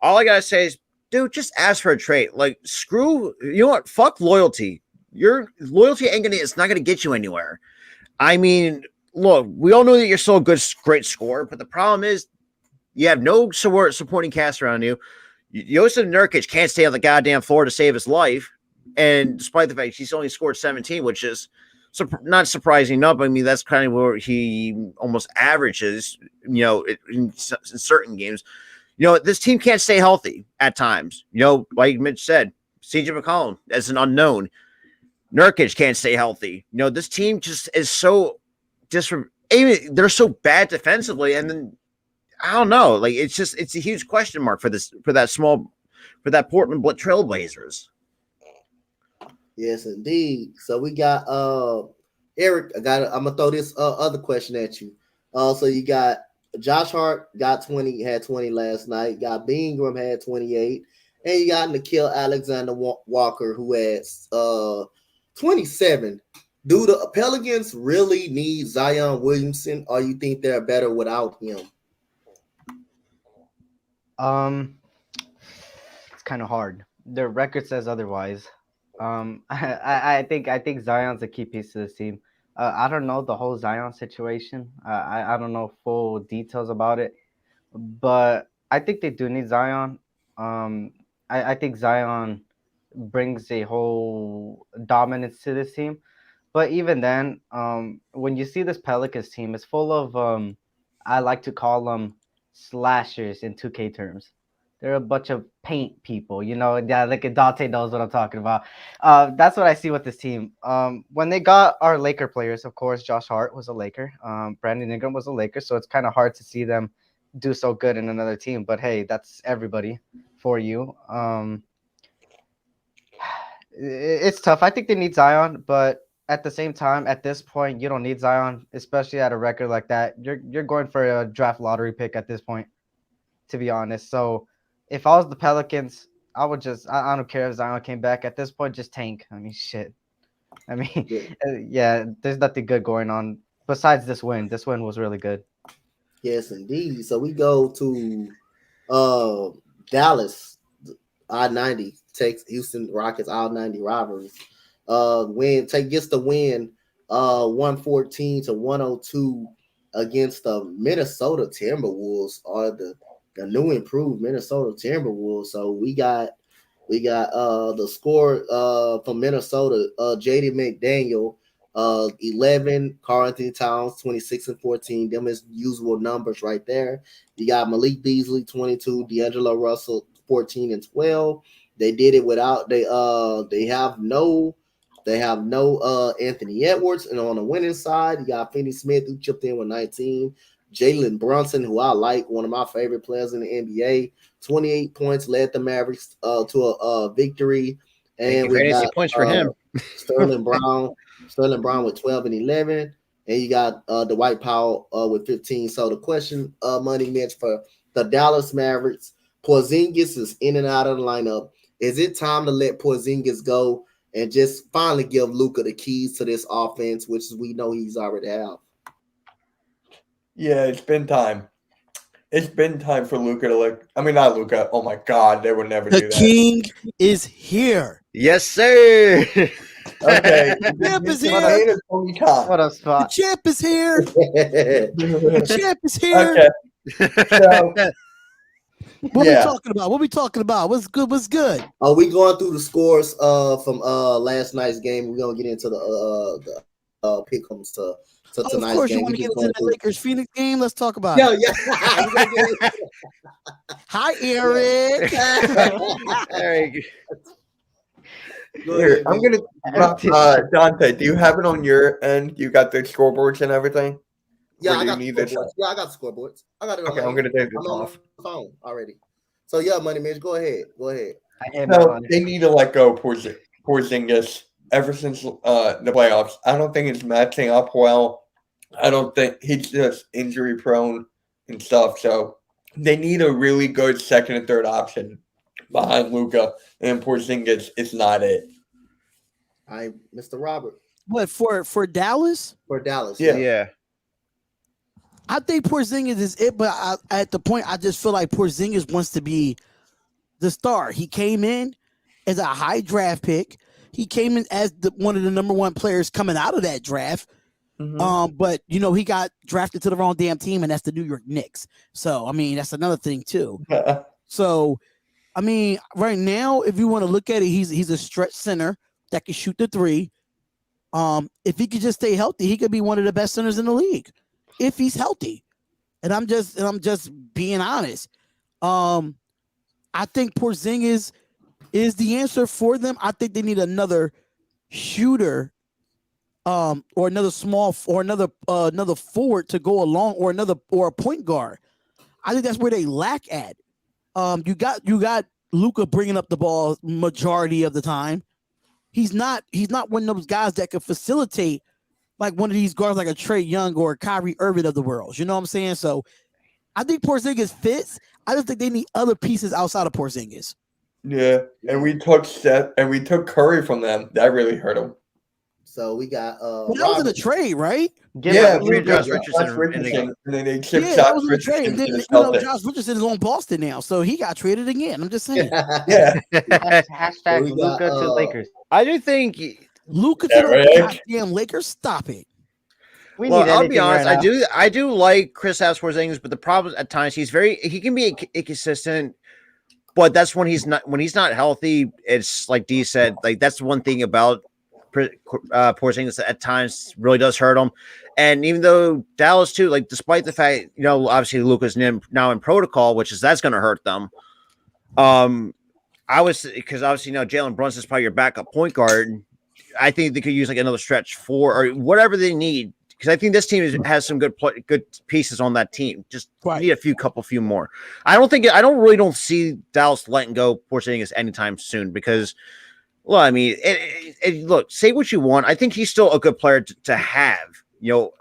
Speaker 3: All I gotta say is, dude, just ask for a trade. Like, screw, you know what? Fuck loyalty. Your loyalty it's not gonna get you anywhere. I mean, look, we all know that you're still a great scorer, but the problem is you have no supporting cast around you. Jusuf Nurkic can't stay on the goddamn floor to save his life, and despite the fact he's only scored 17, which is not surprising enough. I mean, that's kind of where he almost averages, you know, in certain games. You know, this team can't stay healthy at times. You know, like Mitch said, CJ McCollum as an unknown. Nurkic can't stay healthy. You know, this team just is so they're so bad defensively, and then I don't know. Like, it's a huge question mark for that Portland Trailblazers.
Speaker 1: Yes, indeed. So we got Eric. I'm gonna throw this other question at you. So you got Josh Hart got 20, had 20 last night. Got Bingham had 28, and you got Nickeil Alexander Walker who had 27. Do the Pelicans really need Zion Williamson, or you think they're better without him?
Speaker 4: It's kind of hard. Their record says otherwise. I think Zion's a key piece to this team. I don't know the whole Zion situation. I don't know full details about it, but I think they do need Zion. I think Zion brings a whole dominance to this team. But even then, when you see this Pelicans team, it's full of I like to call them slashers in 2K terms. They're a bunch of paint people, you know. Yeah, like Donte knows what I'm talking about. That's what I see with this team. When they got our Laker players, of course, Josh Hart was a Laker. Brandon Ingram was a Laker, so it's kind of hard to see them do so good in another team. But hey, that's everybody for you. It's tough. I think they need Zion, but at the same time, at this point, you don't need Zion, especially at a record like that. You're going for a draft lottery pick at this point, to be honest. So if I was the Pelicans, I would I don't care if Zion came back. At this point, just tank. I mean, shit. I mean, yeah, there's nothing good going on besides this win. This win was really good.
Speaker 1: Yes, indeed. So we go to Dallas, I-90, takes Houston Rockets I-90 rivalries. Gets the win 114-102 against the Minnesota Timberwolves, or the new improved Minnesota Timberwolves. So we got the score from Minnesota, JD McDaniel 11, Karl Anthony Towns 26 and 14. Them is usual numbers right there. You got Malik Beasley 22, D'Angelo Russell 14 and 12. They did it without they have no Anthony Edwards, and on the winning side, you got Finney Smith who chipped in with 19. Jalen Brunson, who I like, one of my favorite players in the NBA, 28 points, led the Mavericks to a victory. And we got
Speaker 3: points for him.
Speaker 1: Sterling Brown with 12 and 11, and you got Dwight Powell with 15. So the question, Money Mitch, for the Dallas Mavericks, Porzingis is in and out of the lineup. Is it time to let Porzingis go and just finally give Luka the keys to this offense, which we know he's already have?
Speaker 2: Yeah, it's been time. It's been time for Luka to not Luka. Oh my God, they would never do that.
Speaker 5: The king is here.
Speaker 3: Yes, sir.
Speaker 2: Okay.
Speaker 5: Champ is here.
Speaker 4: What a spot.
Speaker 5: The champ is here. The champ is here.
Speaker 2: Okay. So,
Speaker 5: What are we talking about? What are we talking about? What's good? What's good?
Speaker 1: Are we going through the scores from last night's game? We're gonna get into the pick'ems to tonight's game.
Speaker 5: Of course, you want to get into the Lakers Phoenix game? Let's talk about it.
Speaker 1: Yeah.
Speaker 5: Hi, Eric.
Speaker 3: Eric.
Speaker 2: Here, I'm gonna Donte, do you have it on your end? You got the scoreboards and everything?
Speaker 1: Yeah, I got the scoreboards. I got it.
Speaker 2: Okay, I'm gonna take this
Speaker 1: on
Speaker 2: off.
Speaker 1: the phone already. So yeah, Money Mitch, go ahead.
Speaker 2: So they need to let go of Porzingis ever since the playoffs. I don't think it's matching up well. I don't think he's just injury prone and stuff. So they need a really good second and third option behind Luka, and Porzingis is not it.
Speaker 1: Mr. Robert.
Speaker 5: What for Dallas?
Speaker 1: For Dallas,
Speaker 3: Yeah.
Speaker 5: I think Porzingis is it, but at the point, I just feel like Porzingis wants to be the star. He came in as a high draft pick. He came in as one of the number one players coming out of that draft.
Speaker 2: Mm-hmm.
Speaker 5: But he got drafted to the wrong damn team, and that's the New York Knicks. So I mean, that's another thing too. So I mean, right now, if you want to look at it, he's a stretch center that can shoot the three. If he could just stay healthy, he could be one of the best centers in the league if he's healthy. And I'm just being honest. I think Porzingis is the answer for them. I think they need another shooter, or another small, or another forward to go along, or a point guard. I think that's where they lack at. You got Luka bringing up the ball majority of the time. He's not one of those guys that could facilitate like one of these guards like a Trae Young or a Kyrie Irving of the world. You know what I'm saying? So I think Porzingis fits. I just think they need other pieces outside of Porzingis.
Speaker 2: Yeah, and we took Seth and we took Curry from them. That really hurt him.
Speaker 1: So we got
Speaker 5: but that was in a trade, right?
Speaker 2: Yeah,
Speaker 3: Josh
Speaker 2: Richardson, and then they shipped
Speaker 5: that was in a
Speaker 2: Richardson
Speaker 5: trade.
Speaker 2: to the
Speaker 5: Then,
Speaker 2: Celtics.
Speaker 5: Josh Richardson is on Boston now, so he got traded again. I'm just saying.
Speaker 2: Yeah,
Speaker 4: Hashtag
Speaker 1: We got,
Speaker 4: Luka to Lakers.
Speaker 3: I do think.
Speaker 5: Luka to
Speaker 2: Yeah,
Speaker 5: the
Speaker 2: right.
Speaker 5: goddamn Lakers. Stop it.
Speaker 4: We
Speaker 3: Well,
Speaker 4: need
Speaker 3: I'll
Speaker 4: anything
Speaker 3: be honest.
Speaker 4: right now.
Speaker 3: I do like Chris Porzingis, but the problem at times he can be inconsistent. But that's when he's not healthy. It's like Dee said. Like that's one thing about Porzingis that at times really does hurt him. And even though Dallas too, like despite the fact obviously Luka's now in protocol, that's going to hurt them. I was because obviously Jalen Brunson's probably your backup point guard. I think they could use like another stretch four or whatever they need. Because I think this team has some good pieces on that team. Just need a few more. I don't see Dallas letting go Porzingis anytime soon because, well, I mean, look, say what you want. I think he's still a good player to have,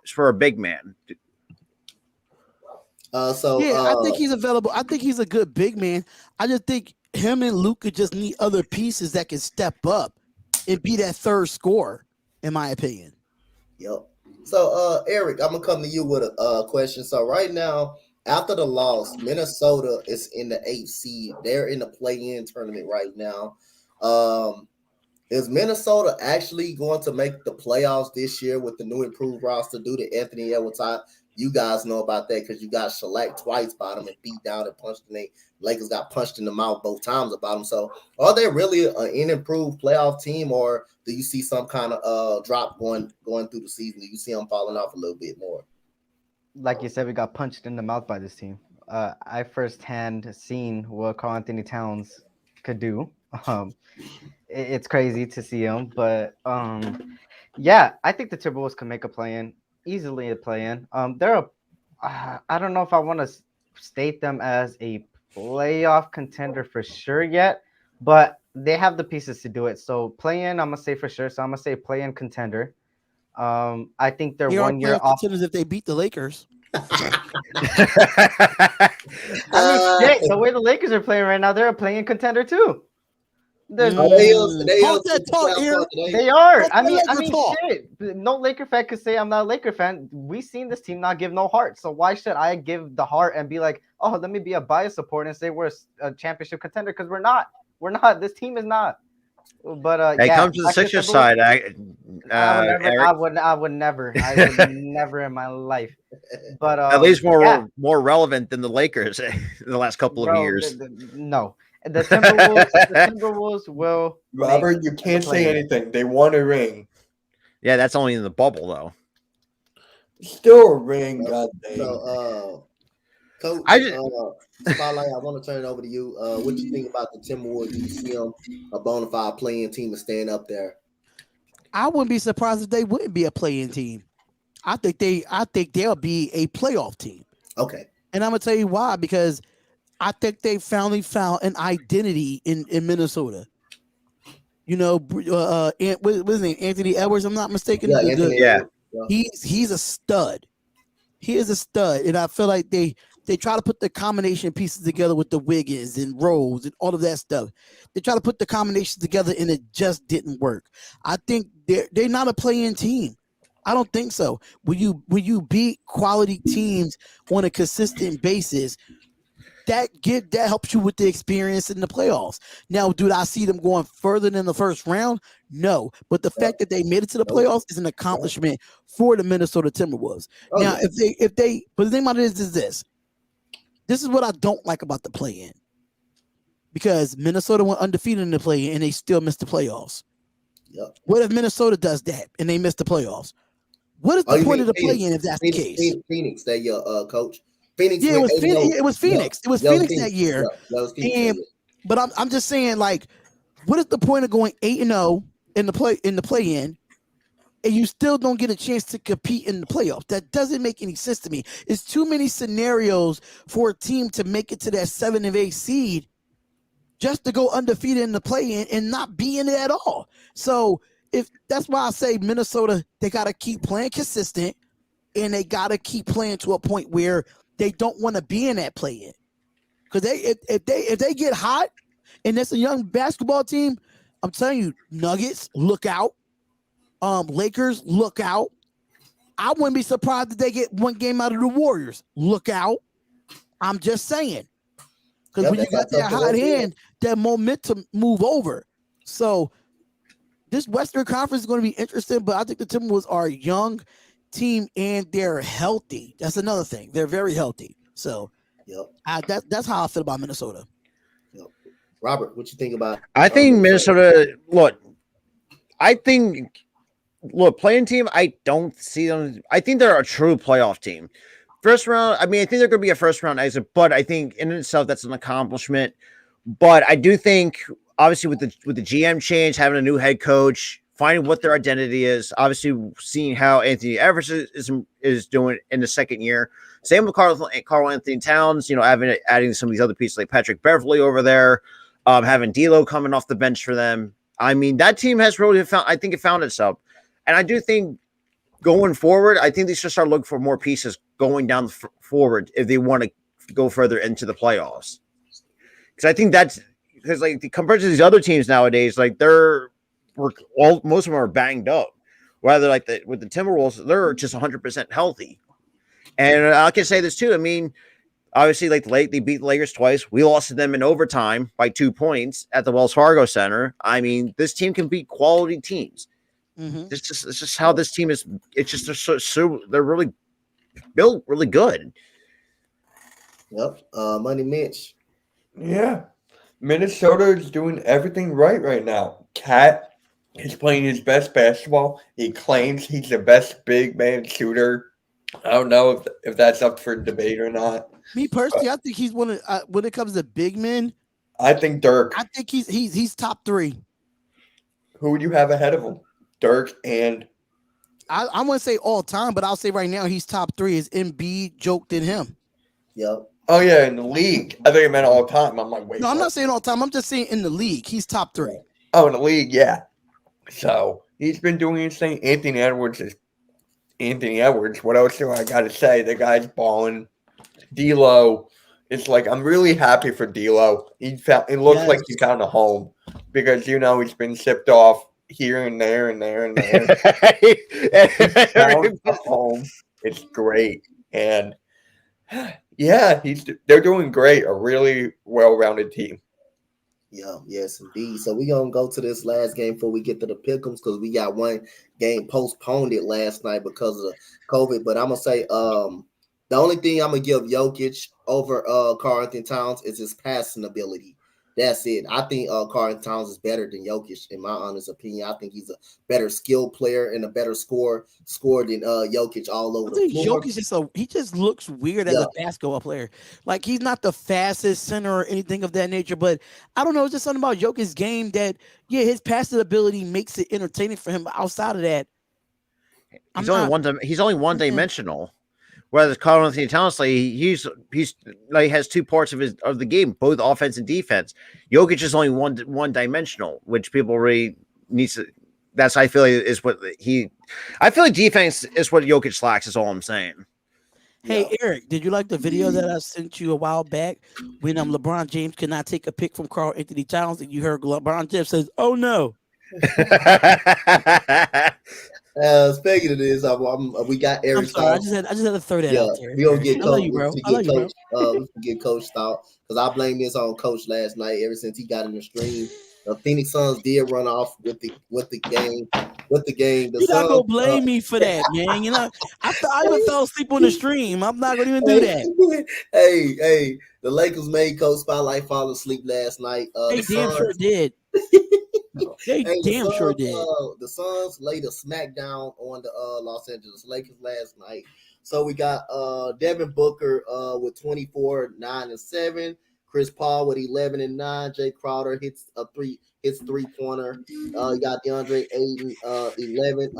Speaker 3: for a big man.
Speaker 5: I think he's available. I think he's a good big man. I just think him and Luka just need other pieces that can step up and be that third scorer, in my opinion.
Speaker 1: Yep. So, Eric, I'm gonna come to you with a question. So, right now, after the loss, Minnesota is in the 8th seed. They're in the play-in tournament right now. Is Minnesota actually going to make the playoffs this year with the new improved roster due to Anthony Edwards? You guys know about that because you got shellacked twice by them and beat down and punched in the Lakers got punched in the mouth both times about them. So are they really an improved playoff team, or do you see some kind of drop going through the season? Do you see them falling off a little bit more?
Speaker 4: Like you said, we got punched in the mouth by this team. I firsthand seen what Karl Anthony Towns could do. It's crazy to see him, but yeah, I think the Timberwolves can make a play-in, easily a play-in. They're I don't know if I want to state them as a playoff contender for sure yet, but they have the pieces to do it. So play-in, I'm gonna say for sure. So I'm gonna say play-in contender. I think they're 1 year off.
Speaker 5: Contenders if they beat the Lakers.
Speaker 4: I mean, shit, the way the Lakers are playing right now, they're a play-in contender too. They are. I mean, shit. No Laker fan could say I'm not a Laker fan. We seen this team not give no heart. So why should I give the heart and be like, oh, let me be a bias supporter and say we're a championship contender? Because we're not. We're not. This team is not. But
Speaker 3: hey, come to the Sixers side.
Speaker 4: I would never in my life. But
Speaker 3: at least more relevant than the Lakers in the last couple of years.
Speaker 4: No. The Timberwolves will.
Speaker 2: Robert, you can't say anything. They won a ring.
Speaker 3: Yeah, that's only in the bubble, though.
Speaker 2: Still a ring, goddamn.
Speaker 1: So, Coach, Spotlight, I want to turn it over to you. What do you think about the Timberwolves? Do you see them a bona fide playing team and staying up there?
Speaker 5: I wouldn't be surprised if they wouldn't be a playing team. I think they'll be a playoff team.
Speaker 1: Okay.
Speaker 5: And I'm gonna tell you why, because I think they finally found an identity in Minnesota. You know, what's his name? Anthony Edwards. I'm not mistaken.
Speaker 1: Yeah, Anthony.
Speaker 3: Yeah.
Speaker 5: He's a stud. He is a stud, and I feel like they try to put the combination pieces together with the Wiggins and Rose and all of that stuff. They try to put the combinations together, and it just didn't work. I think they're not a play-in team. I don't think so. When you beat quality teams on a consistent basis, that helps you with the experience in the playoffs. Now, do I see them going further than the first round? No, but the fact that they made it to the playoffs is an accomplishment for the Minnesota Timberwolves. Now, if they, but the thing about it is this. This is what I don't like about the play-in, because Minnesota went undefeated in the play-in and they still missed the playoffs. Yep. What if Minnesota does that and they miss the playoffs? What is the point of the play-in if that's the case?
Speaker 1: Phoenix, that your coach. Phoenix.
Speaker 5: Yeah, it was Phoenix. It was Phoenix. It was Phoenix that year.
Speaker 1: Yeah,
Speaker 5: but I'm just saying, like, what is the point of going 8-0 in the play-in, and you still don't get a chance to compete in the playoffs? That doesn't make any sense to me. It's too many scenarios for a team to make it to that 7 and 8 seed just to go undefeated in the play-in and not be in it at all. So if that's why I say Minnesota, they got to keep playing consistent, and they got to keep playing to a point where they don't want to be in that play-in. Because if they get hot and that's a young basketball team, I'm telling you, Nuggets, look out. Lakers, look out. I wouldn't be surprised if they get one game out of the Warriors. Look out. I'm just saying. Because when you got that hot hand, that momentum move over. So this Western Conference is going to be interesting, but I think the Timberwolves are a young team and they're healthy. That's another thing. They're very healthy. So that's how I feel about Minnesota.
Speaker 1: Yep. Robert, what you think about?
Speaker 3: I think Minnesota. Look, playing team. I don't see them. I think they're a true playoff team. First round. I mean, I think they're going to be a first round exit, but I think in itself that's an accomplishment. But I do think, obviously, with the GM change, having a new head coach, finding what their identity is, obviously seeing how Anthony Edwards is doing in the second year. Same with Karl Anthony Towns, adding some of these other pieces like Patrick Beverley over there, having D'Lo coming off the bench for them. I mean, that team has really found itself. And I do think going forward, I think they should start looking for more pieces going down forward if they want to go further into the playoffs. Because I think that's because, like, compared to these other teams nowadays, like most of them are banged up. Rather, like with the Timberwolves, they're just 100% healthy. And I can say this too. I mean, obviously, like they beat the Lakers twice. We lost to them in overtime by 2 points at the Wells Fargo Center. I mean, this team can beat quality teams. Mm-hmm. It's just how this team is. It's just they're really built really good.
Speaker 1: Yep. Money Mitch.
Speaker 2: Yeah. Minnesota is doing everything right now. Cat is playing his best basketball. He claims he's the best big man shooter. I don't know if that's up for debate or not.
Speaker 5: Me personally, I think he's one of when it comes to big men.
Speaker 2: I think Dirk.
Speaker 5: I think he's top 3.
Speaker 2: Who would you have ahead of him? Dirk and
Speaker 5: I wouldn't say all time, but I'll say right now he's top 3. Is Embiid, Jokic, and him?
Speaker 1: Yep.
Speaker 2: Oh yeah, in the league. I think it meant all time. I'm like, wait.
Speaker 5: No, I'm not saying all time. I'm just saying in the league, he's top 3.
Speaker 2: Oh, in the league, yeah. So he's been doing his thing. Anthony Edwards is Anthony Edwards. What else do I got to say? The guy's balling. D'Lo, it's like I'm really happy for D'Lo. It looks like he found a home because he's been shipped off here and there and there and there. He found a home. It's great, and yeah, they're doing great. A really well-rounded team.
Speaker 1: Yeah, yes, indeed. So we're going to go to this last game before we get to the pick'ems because we got one game postponed it last night because of the COVID. But I'm going to say the only thing I'm going to give Jokic over Karl Anthony Towns is his passing ability. That's it. I think Karl Anthony Towns is better than Jokic, in my honest opinion. I think he's a better skill player and a better scorer than Jokic all over the floor.
Speaker 5: Jokic he just looks weird as a basketball player. Like, he's not the fastest center or anything of that nature, but I don't know. It's just something about Jokic's game that, his passing ability makes it entertaining for him. But outside of that,
Speaker 3: he's only one dimensional. Whereas Carl Anthony Towns, like he's like has two parts of the game, both offense and defense. Jokic is only one dimensional, which people really needs to. That's I feel like is what I feel like defense is what Jokic lacks. Is all I'm saying.
Speaker 5: Hey Eric, did you like the video that I sent you a while back when LeBron James could not take a pick from Carl Anthony Towns, and you heard LeBron James says, "Oh no."
Speaker 1: Speaking of this, we got Eric.
Speaker 5: I'm sorry, I just had to throw that out there.
Speaker 1: We don't get coach.
Speaker 5: You, bro.
Speaker 1: We get coached out because I blame this on Coach last night. Ever since he got in the stream, the Phoenix Suns did run off with the game.
Speaker 5: You're not gonna blame me for that, man. You know, I even fell asleep on the stream. I'm not gonna even do that.
Speaker 1: Hey, the Lakers made Coach Spotlight fall asleep last night.
Speaker 5: They damn sure did. Sure did.
Speaker 1: The Suns laid a smackdown on the Los Angeles Lakers last night. So we got Devin Booker with 24, 9, and 7. Chris Paul with 11 and 9. Jay Crowder hits three-pointer. You got DeAndre Ayton 11,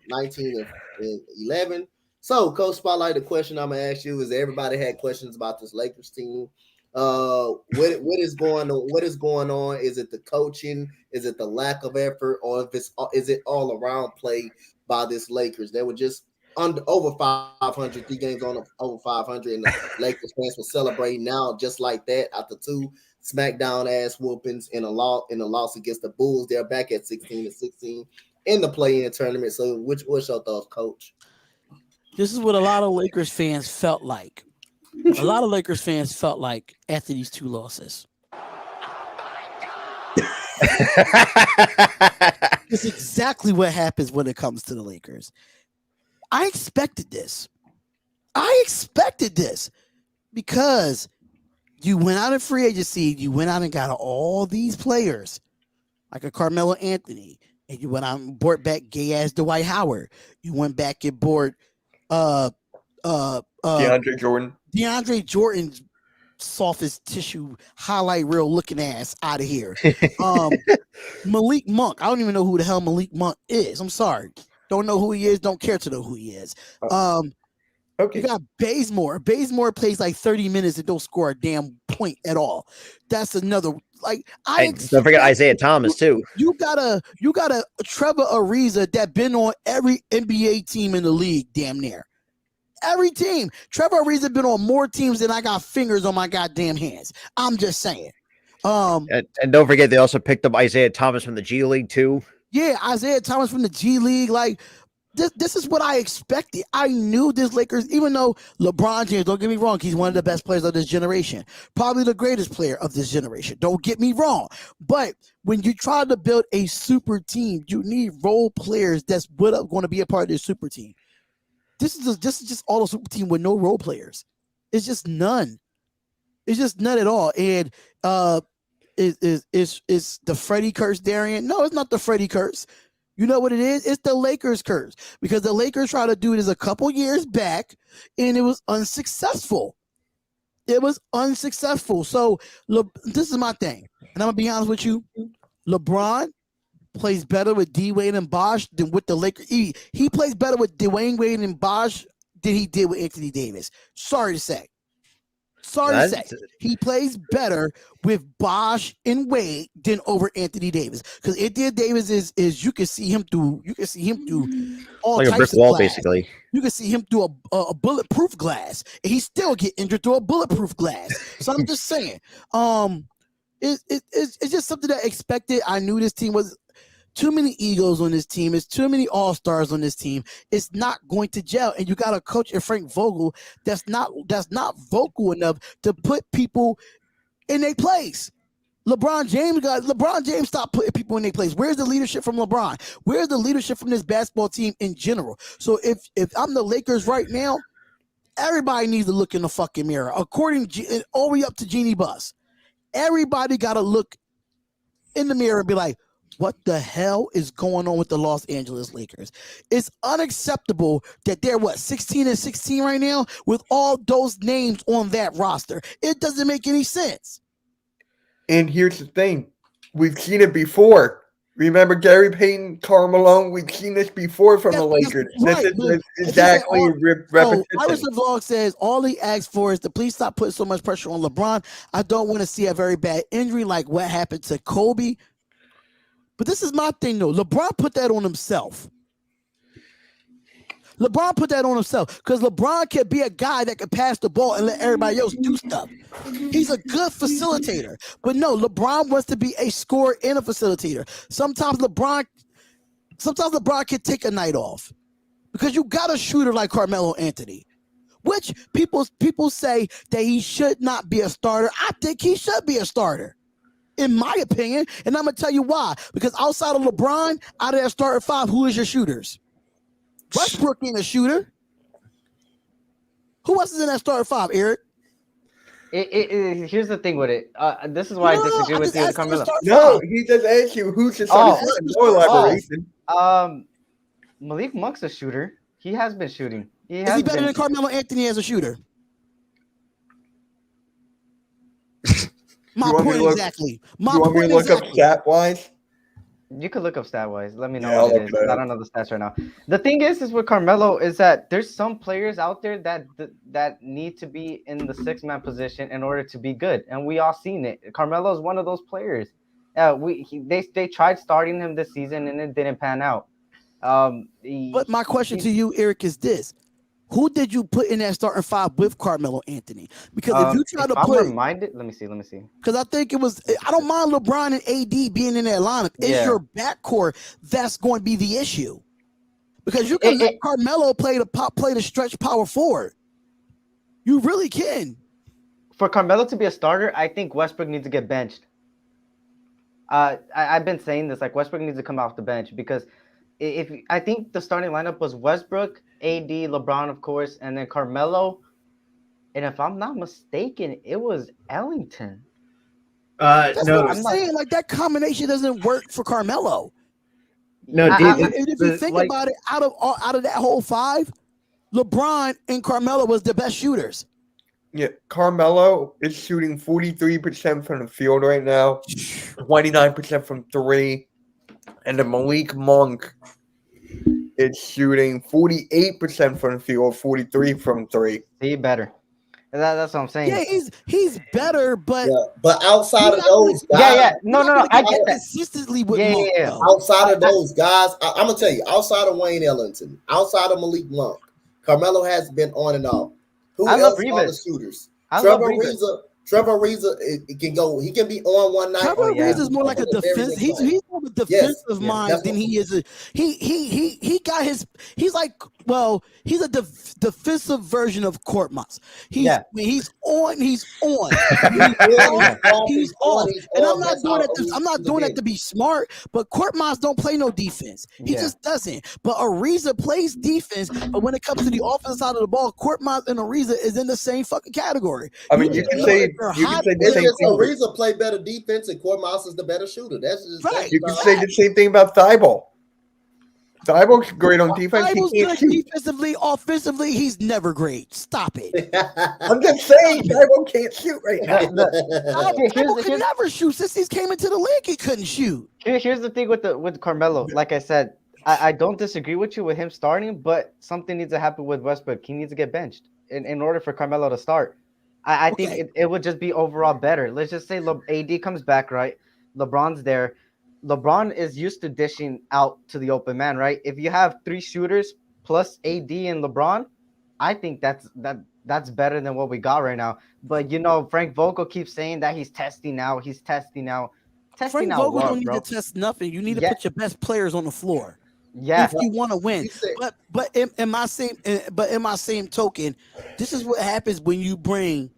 Speaker 1: 19 and 11. So, Coach Spotlight, the question I'm gonna ask you is: everybody had questions about this Lakers team. What is going on? What is going on? Is it the coaching? Is it the lack of effort, or is it all around play by this Lakers? They were just over 500, 3 games on over 500, and the Lakers fans were celebrating now just like that after 2 smackdown ass whoopings in a loss against the Bulls. They're back at 16-16 in the play-in tournament. So, what's your thoughts, Coach?
Speaker 5: This is what a lot of Lakers fans felt like. A lot of Lakers fans felt like after these 2 losses. It's exactly what happens when it comes to the Lakers. I expected this because you went out in free agency. You went out and got all these players like a Carmelo Anthony, and you went out and brought back gay ass Dwight Howard. You went back and brought DeAndre Jordan's softest tissue highlight reel looking ass out of here. Malik Monk. I don't even know who the hell Malik Monk is. I'm sorry. Don't know who he is. Don't care to know who he is. Okay. You got Bazemore. Bazemore plays like 30 minutes and don't score a damn point at all. That's another don't
Speaker 3: forget Isaiah Thomas too.
Speaker 5: You got a Trevor Ariza that been on every NBA team in the league, damn near. Every team. Trevor Ariza been on more teams than I got fingers on my goddamn hands. I'm just saying.
Speaker 3: And don't forget they also picked up Isaiah Thomas from the G League too.
Speaker 5: Yeah, Isaiah Thomas from the G League. Like this is what I expected. I knew this Lakers, even though LeBron James, don't get me wrong, he's one of the best players of this generation. Probably the greatest player of this generation. Don't get me wrong. But when you try to build a super team, you need role players that's going to be a part of this super team. This is just all a super team with no role players. It's just none. It's just none at all. And is the Freddie curse, Darian? No, it's not the Freddie curse. You know what it is? It's the Lakers curse, because the Lakers tried to do this a couple years back and it was unsuccessful. So this is my thing, and I'm gonna be honest with you. LeBron plays better with D Wade and Bosh than with the Lakers. He plays better with Dwayne Wade and Bosh than he did with Anthony Davis. Sorry to say. He plays better with Bosh and Wade than over Anthony Davis, because Anthony Davis is you can see him through all
Speaker 3: like
Speaker 5: types
Speaker 3: a brick
Speaker 5: of
Speaker 3: wall,
Speaker 5: glass.
Speaker 3: basically.
Speaker 5: You can see him through a bulletproof glass, and he still get injured through a bulletproof glass. So I'm just saying, it's just something that I expected. I knew this team was too many egos on this team. It's too many all-stars on this team. It's not going to gel. And you got a coach in Frank Vogel that's not vocal enough to put people in their place. LeBron James stopped putting people in their place. Where's the leadership from LeBron? Where's the leadership from this basketball team in general? So if I'm the Lakers right now, everybody needs to look in the fucking mirror. All the way up to Jeannie Buss. Everybody got to look in the mirror and be like, what the hell is going on with the Los Angeles Lakers? It's unacceptable that they're 16-16 right now with all those names on that roster. It doesn't make any sense.
Speaker 2: And here's the thing. We've seen it before. Remember Gary Payton, Karl Malone? We've seen this before from the Lakers.
Speaker 5: Right,
Speaker 2: This
Speaker 5: but
Speaker 2: is exactly
Speaker 5: so
Speaker 2: repetition.
Speaker 5: Iris Vlog says all he asked for is to please stop putting so much pressure on LeBron. I don't want to see a very bad injury like what happened to Kobe. But this is my thing, though. LeBron put that on himself. Because LeBron can be a guy that can pass the ball and let everybody else do stuff. He's a good facilitator. But no, LeBron wants to be a scorer and a facilitator. Sometimes LeBron can take a night off because you got a shooter like Carmelo Anthony, which people say that he should not be a starter. I think he should be a starter, in my opinion. And I'm going to tell you why. Because outside of LeBron, out of that starting five, who is your shooters? Westbrook ain't a shooter. Who else is in that starting five, Eric?
Speaker 4: Here's the thing with it. This is why I disagree with you, Carmelo.
Speaker 2: No, he just asked you who's the starting five. No elaboration.
Speaker 4: Malik Monk's a shooter. He has been shooting.
Speaker 5: Is he better than Carmelo Anthony as a shooter? My point exactly. My
Speaker 2: you want me to look up stat-wise?
Speaker 4: You could look up stat-wise. Let me know what it is. I don't know the stats right now. The thing is with Carmelo is that there's some players out there that need to be in the six-man position in order to be good, and we all seen it. Carmelo is one of those players. They tried starting him this season and it didn't pan out.
Speaker 5: But my question to you, Eric, is this: who did you put in that starting five with Carmelo Anthony? Because if you try to put,
Speaker 4: reminded, let me see.
Speaker 5: Because I think it was. I don't mind LeBron and AD being in that lineup. It's your backcourt that's going to be the issue. Because you can let Carmelo play the stretch power forward. You really can.
Speaker 4: For Carmelo to be a starter, I think Westbrook needs to get benched. I've been saying this, like Westbrook needs to come off the bench because if I think the starting lineup was Westbrook, AD, LeBron, of course, and then Carmelo. And if I'm not mistaken, it was Ellington.
Speaker 5: That's what I'm saying. Like that combination doesn't work for Carmelo.
Speaker 3: No,
Speaker 5: if you think about it, out of that whole five, LeBron and Carmelo was the best shooters.
Speaker 2: Yeah, Carmelo is shooting 43% from the field right now, 29% from three, and then Malik Monk is shooting 48% from the field, 43 from three.
Speaker 4: He better. That's what I'm saying.
Speaker 5: Yeah, he's better, but
Speaker 1: but outside of those
Speaker 4: guys, no, I get that
Speaker 5: consistently with
Speaker 1: outside of those guys, I'm gonna tell you, outside of Wayne Ellington, outside of Malik Monk, Carmelo has been on and off. Who else are the shooters? Trevor Ariza, it can go. He can be on one night.
Speaker 5: Trevor Ariza is more like a defense. He's more of a defensive mind than he is. He got his. He's like, well, he's a defensive version of Korkmaz. He's on. He's on. He's on. And I'm not doing it. I'm not doing that to be smart. But Korkmaz don't play no defense. He just doesn't. But Ariza plays defense. But when it comes to the offensive side of the ball, Korkmaz and Ariza is in the same fucking category.
Speaker 2: I mean, you can say. You can say the same thing.
Speaker 1: Ariza play better defense, and Korkmaz is the better shooter. That's just
Speaker 5: right.
Speaker 2: You can say the same thing about Thibault. Thibault's great on defense.
Speaker 5: Thibault's good defensively. Offensively, he's never great. Stop it.
Speaker 2: I'm just saying, Thibault can't shoot right now.
Speaker 5: Thibault can never shoot. Since he came into the league, he couldn't shoot.
Speaker 4: Here's the thing with Carmelo. Like I said, I don't disagree with you with him starting, but something needs to happen with Westbrook. He needs to get benched in order for Carmelo to start. I think it would just be overall better. Let's just say AD comes back, right? LeBron's there. LeBron is used to dishing out to the open man, right? If you have three shooters plus AD and LeBron, I think that's better than what we got right now. But Frank Vogel keeps saying that he's testing now.
Speaker 5: Frank Vogel don't need to test nothing. You need to put your best players on the floor.
Speaker 4: Yeah,
Speaker 5: if you want to win. But in my same token, this is what happens when you bring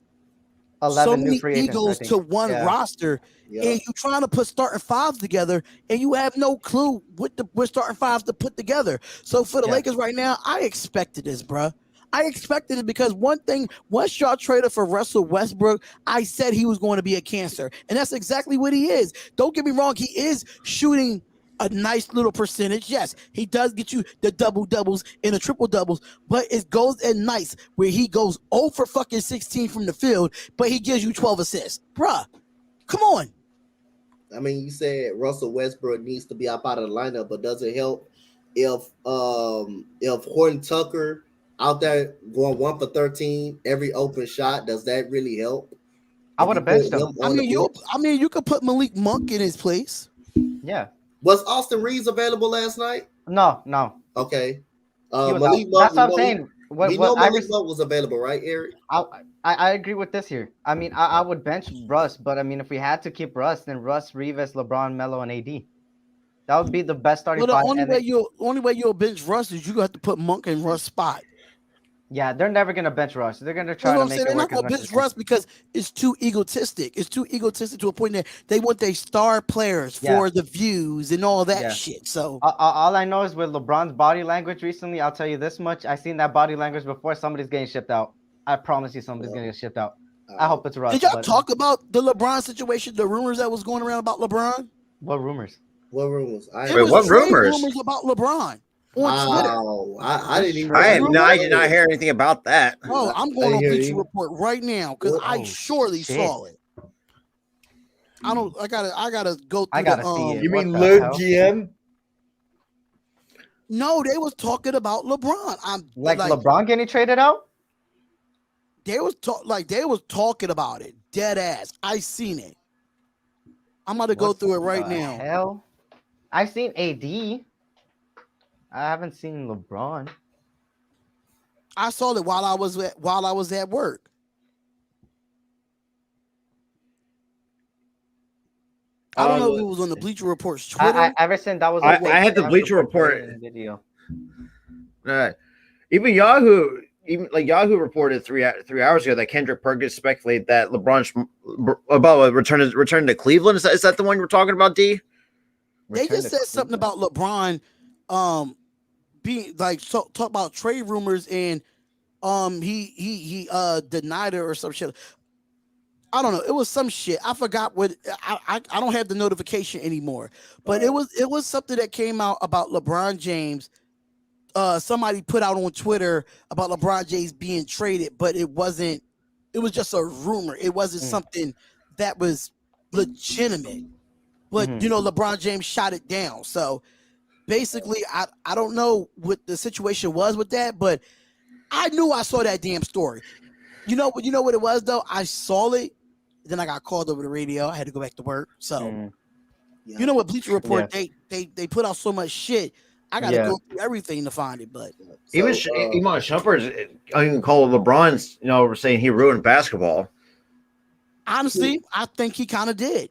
Speaker 4: 11
Speaker 5: so many
Speaker 4: free agents,
Speaker 5: egos to one roster, and you're trying to put starting fives together, and you have no clue what starting fives to put together. So for the Lakers right now, I expected this, bruh. I expected it because one thing, once y'all traded for Russell Westbrook, I said he was going to be a cancer, and that's exactly what he is. Don't get me wrong, he is shooting a nice little percentage. Yes, he does get you the double doubles and the triple doubles, but it goes at nights where he goes 0 for fucking 16 from the field, but he gives you 12 assists. Bruh, come on.
Speaker 1: I mean, you said Russell Westbrook needs to be up out of the lineup, but does it help if Horton Tucker out there going 1 for 13 every open shot? Does that really help?
Speaker 4: I would have benched him.
Speaker 5: I mean, you could put Malik Monk in his place.
Speaker 4: Yeah.
Speaker 1: Was Austin Reeves available last night?
Speaker 4: No.
Speaker 1: Okay.
Speaker 4: Malik Monk, that's what I'm saying.
Speaker 1: We know Malik Monk was available, right, Eric?
Speaker 4: I agree with this here. I mean, I would bench Russ, but I mean, if we had to keep Russ, then Russ, Reeves, LeBron, Melo, and AD. That would be the best starting
Speaker 5: five.
Speaker 4: The
Speaker 5: only way you'll bench Russ is you have to put Monk in Russ' spot.
Speaker 4: Yeah, they're never gonna bench Russ. They're gonna try to make it work.
Speaker 5: They're not gonna bench Russ because it's too egotistic. It's too egotistic to a point that they want their star players for the views and all that shit. So
Speaker 4: all I know is with LeBron's body language recently, I'll tell you this much: I seen that body language before. Somebody's getting shipped out. I promise you, somebody's gonna get shipped out. I hope it's Russ.
Speaker 5: Did y'all talk about the LeBron situation? The rumors that was going around about LeBron?
Speaker 4: What rumors?
Speaker 1: What rumors?
Speaker 3: What rumors?
Speaker 5: Rumors about LeBron.
Speaker 1: I didn't even.
Speaker 3: I did not hear anything about that.
Speaker 5: Oh, I'm going on Bleacher Report right now because I surely saw it. I gotta go through.
Speaker 4: I gotta see it.
Speaker 2: You mean Lil GM?
Speaker 5: No, they was talking about LeBron. I'm
Speaker 4: like LeBron getting traded out.
Speaker 5: They was talking about it. Dead ass. I seen it. I'm about to go through it right now.
Speaker 4: Hell, I've seen AD. I haven't seen LeBron.
Speaker 5: I saw it while I was at work. I don't know if it was on the Bleacher Report's Twitter.
Speaker 4: I ever since that was.
Speaker 3: I had the Bleacher Report
Speaker 4: video.
Speaker 3: Even Yahoo reported three hours ago that Kendrick Perkins speculated that LeBron's about returning to Cleveland. Is that the one you were talking about, D?
Speaker 5: They just said something about LeBron. Being like talk about trade rumors and he denied it or some shit. I don't know. It was some shit. I forgot what I don't have the notification anymore. But it was something that came out about LeBron James. Somebody put out on Twitter about LeBron James being traded, but it was just a rumor. It wasn't something that was legitimate. But LeBron James shot it down. So basically, I don't know what the situation was with that, but I knew I saw that damn story. You know what it was though? I saw it, then I got called over the radio. I had to go back to work. So you know what Bleacher Report they put out so much shit. I gotta go through everything to find it. But
Speaker 3: even Shumpert, I even call LeBron's. We're saying he ruined basketball.
Speaker 5: Honestly, I think he kind of did,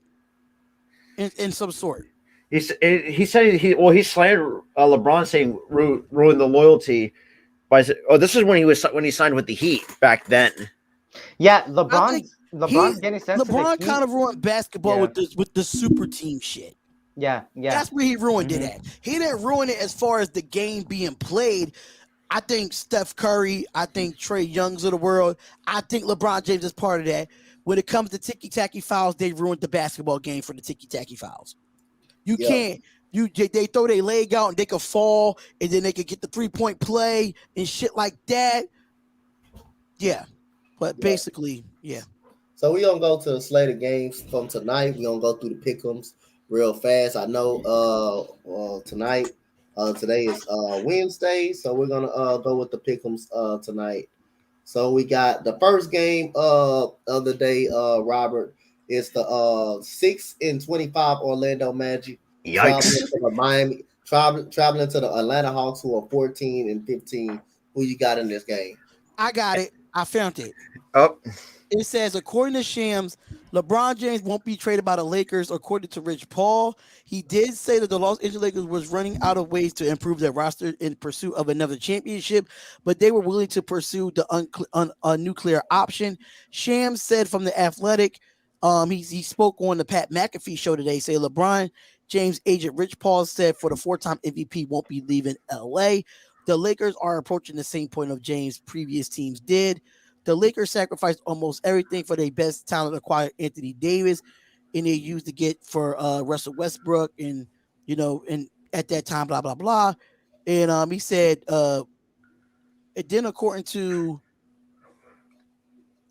Speaker 5: in some sort.
Speaker 3: He said he slandered LeBron, saying ruined the loyalty by. Oh, this is when he signed with the Heat back then.
Speaker 4: Yeah, LeBron's getting sensitive.
Speaker 5: LeBron kind of ruined basketball with the super team shit.
Speaker 4: Yeah.
Speaker 5: That's where he ruined it at. He didn't ruin it as far as the game being played. I think Steph Curry, I think Trey Young's of the world, I think LeBron James is part of that. When it comes to ticky-tacky fouls, they ruined the basketball game for the ticky-tacky fouls. You can't. They throw their leg out and they could fall, and then they could get the 3-point play and shit like that. Yeah, but basically, yeah.
Speaker 1: So we're gonna go to the slate of games from tonight. We're gonna go through the pick'ems real fast. I know today is Wednesday, so we're gonna go with the pick'ems tonight. So we got the first game of the day, Robert. It's the 6-25 Orlando Magic.
Speaker 3: Yikes!
Speaker 1: Traveling to the Atlanta Hawks, who are 14-15. Who you got in this game?
Speaker 5: I got it. I found it.
Speaker 3: Oh.
Speaker 5: It says, according to Shams, LeBron James won't be traded by the Lakers, according to Rich Paul. He did say that the Los Angeles Lakers was running out of ways to improve their roster in pursuit of another championship, but they were willing to pursue the nuclear option. Shams said from The Athletic, he spoke on the Pat McAfee show today, say LeBron James agent Rich Paul said for the 4-time MVP won't be leaving LA. The Lakers are approaching the same point of James' previous teams did. The Lakers sacrificed almost everything for their best talent, acquired Anthony Davis, and they used to get for Russell Westbrook, and at that time, blah blah blah. And he said, and then according to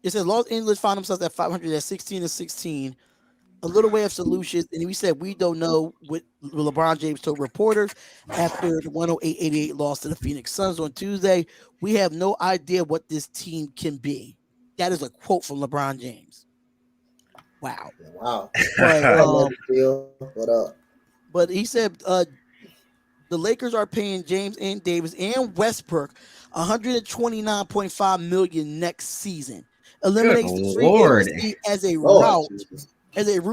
Speaker 5: it says Los Angeles found themselves at 500 at 16-16. a little way of solutions. And we said we don't know what LeBron James told reporters after the 108-88 loss to the Phoenix Suns on Tuesday. We have no idea what this team can be. That is a quote from LeBron James. Wow.
Speaker 1: But, what up?
Speaker 5: But he said the Lakers are paying James and Davis and Westbrook $129.5 million next season. Eliminates the free agency as a route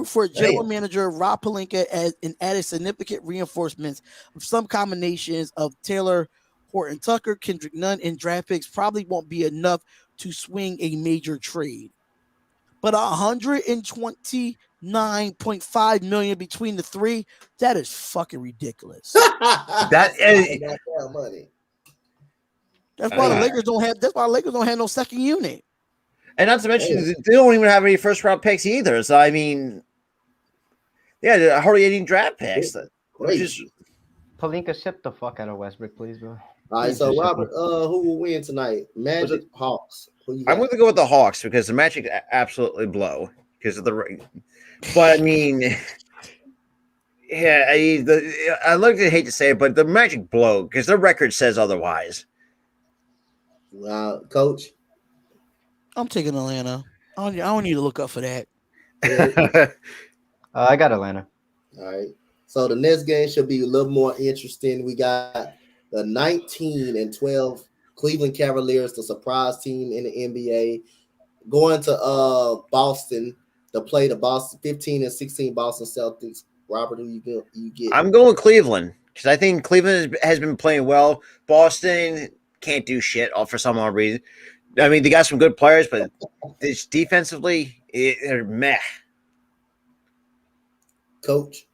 Speaker 5: for general manager Rob Pelinka and added significant reinforcements of some combinations of Taylor, Horton Tucker, Kendrick Nunn, and draft picks probably won't be enough to swing a major trade. But $129.5 million between the three, that is fucking ridiculous.
Speaker 3: That is
Speaker 1: money.
Speaker 5: That's why the Lakers don't have. That's why the Lakers don't have no second unit.
Speaker 3: And not to mention, they don't even have any first round picks either. So I mean, yeah, hardly any draft picks.
Speaker 4: Pelinka, ship the fuck out of Westbrook, please, bro.
Speaker 1: All right, so Robert, who will win tonight? Magic, Hawks.
Speaker 3: I'm going to go with the Hawks because the Magic absolutely blow because of the. But I mean, yeah, I look to hate to say it, but the Magic blow because their record says otherwise.
Speaker 1: Coach,
Speaker 5: I'm taking Atlanta. I don't need to look up for that.
Speaker 4: I got Atlanta.
Speaker 1: All right. So the next game should be a little more interesting. We got the 19-12 Cleveland Cavaliers, the surprise team in the NBA, going to Boston to play the Boston 15-16 Boston Celtics. Robert, who you get? I'm going
Speaker 3: Cleveland because I think Cleveland has been playing well. Boston can't do shit for some odd reason. I mean, they got some good players, but it's defensively, they're meh.
Speaker 1: Coach?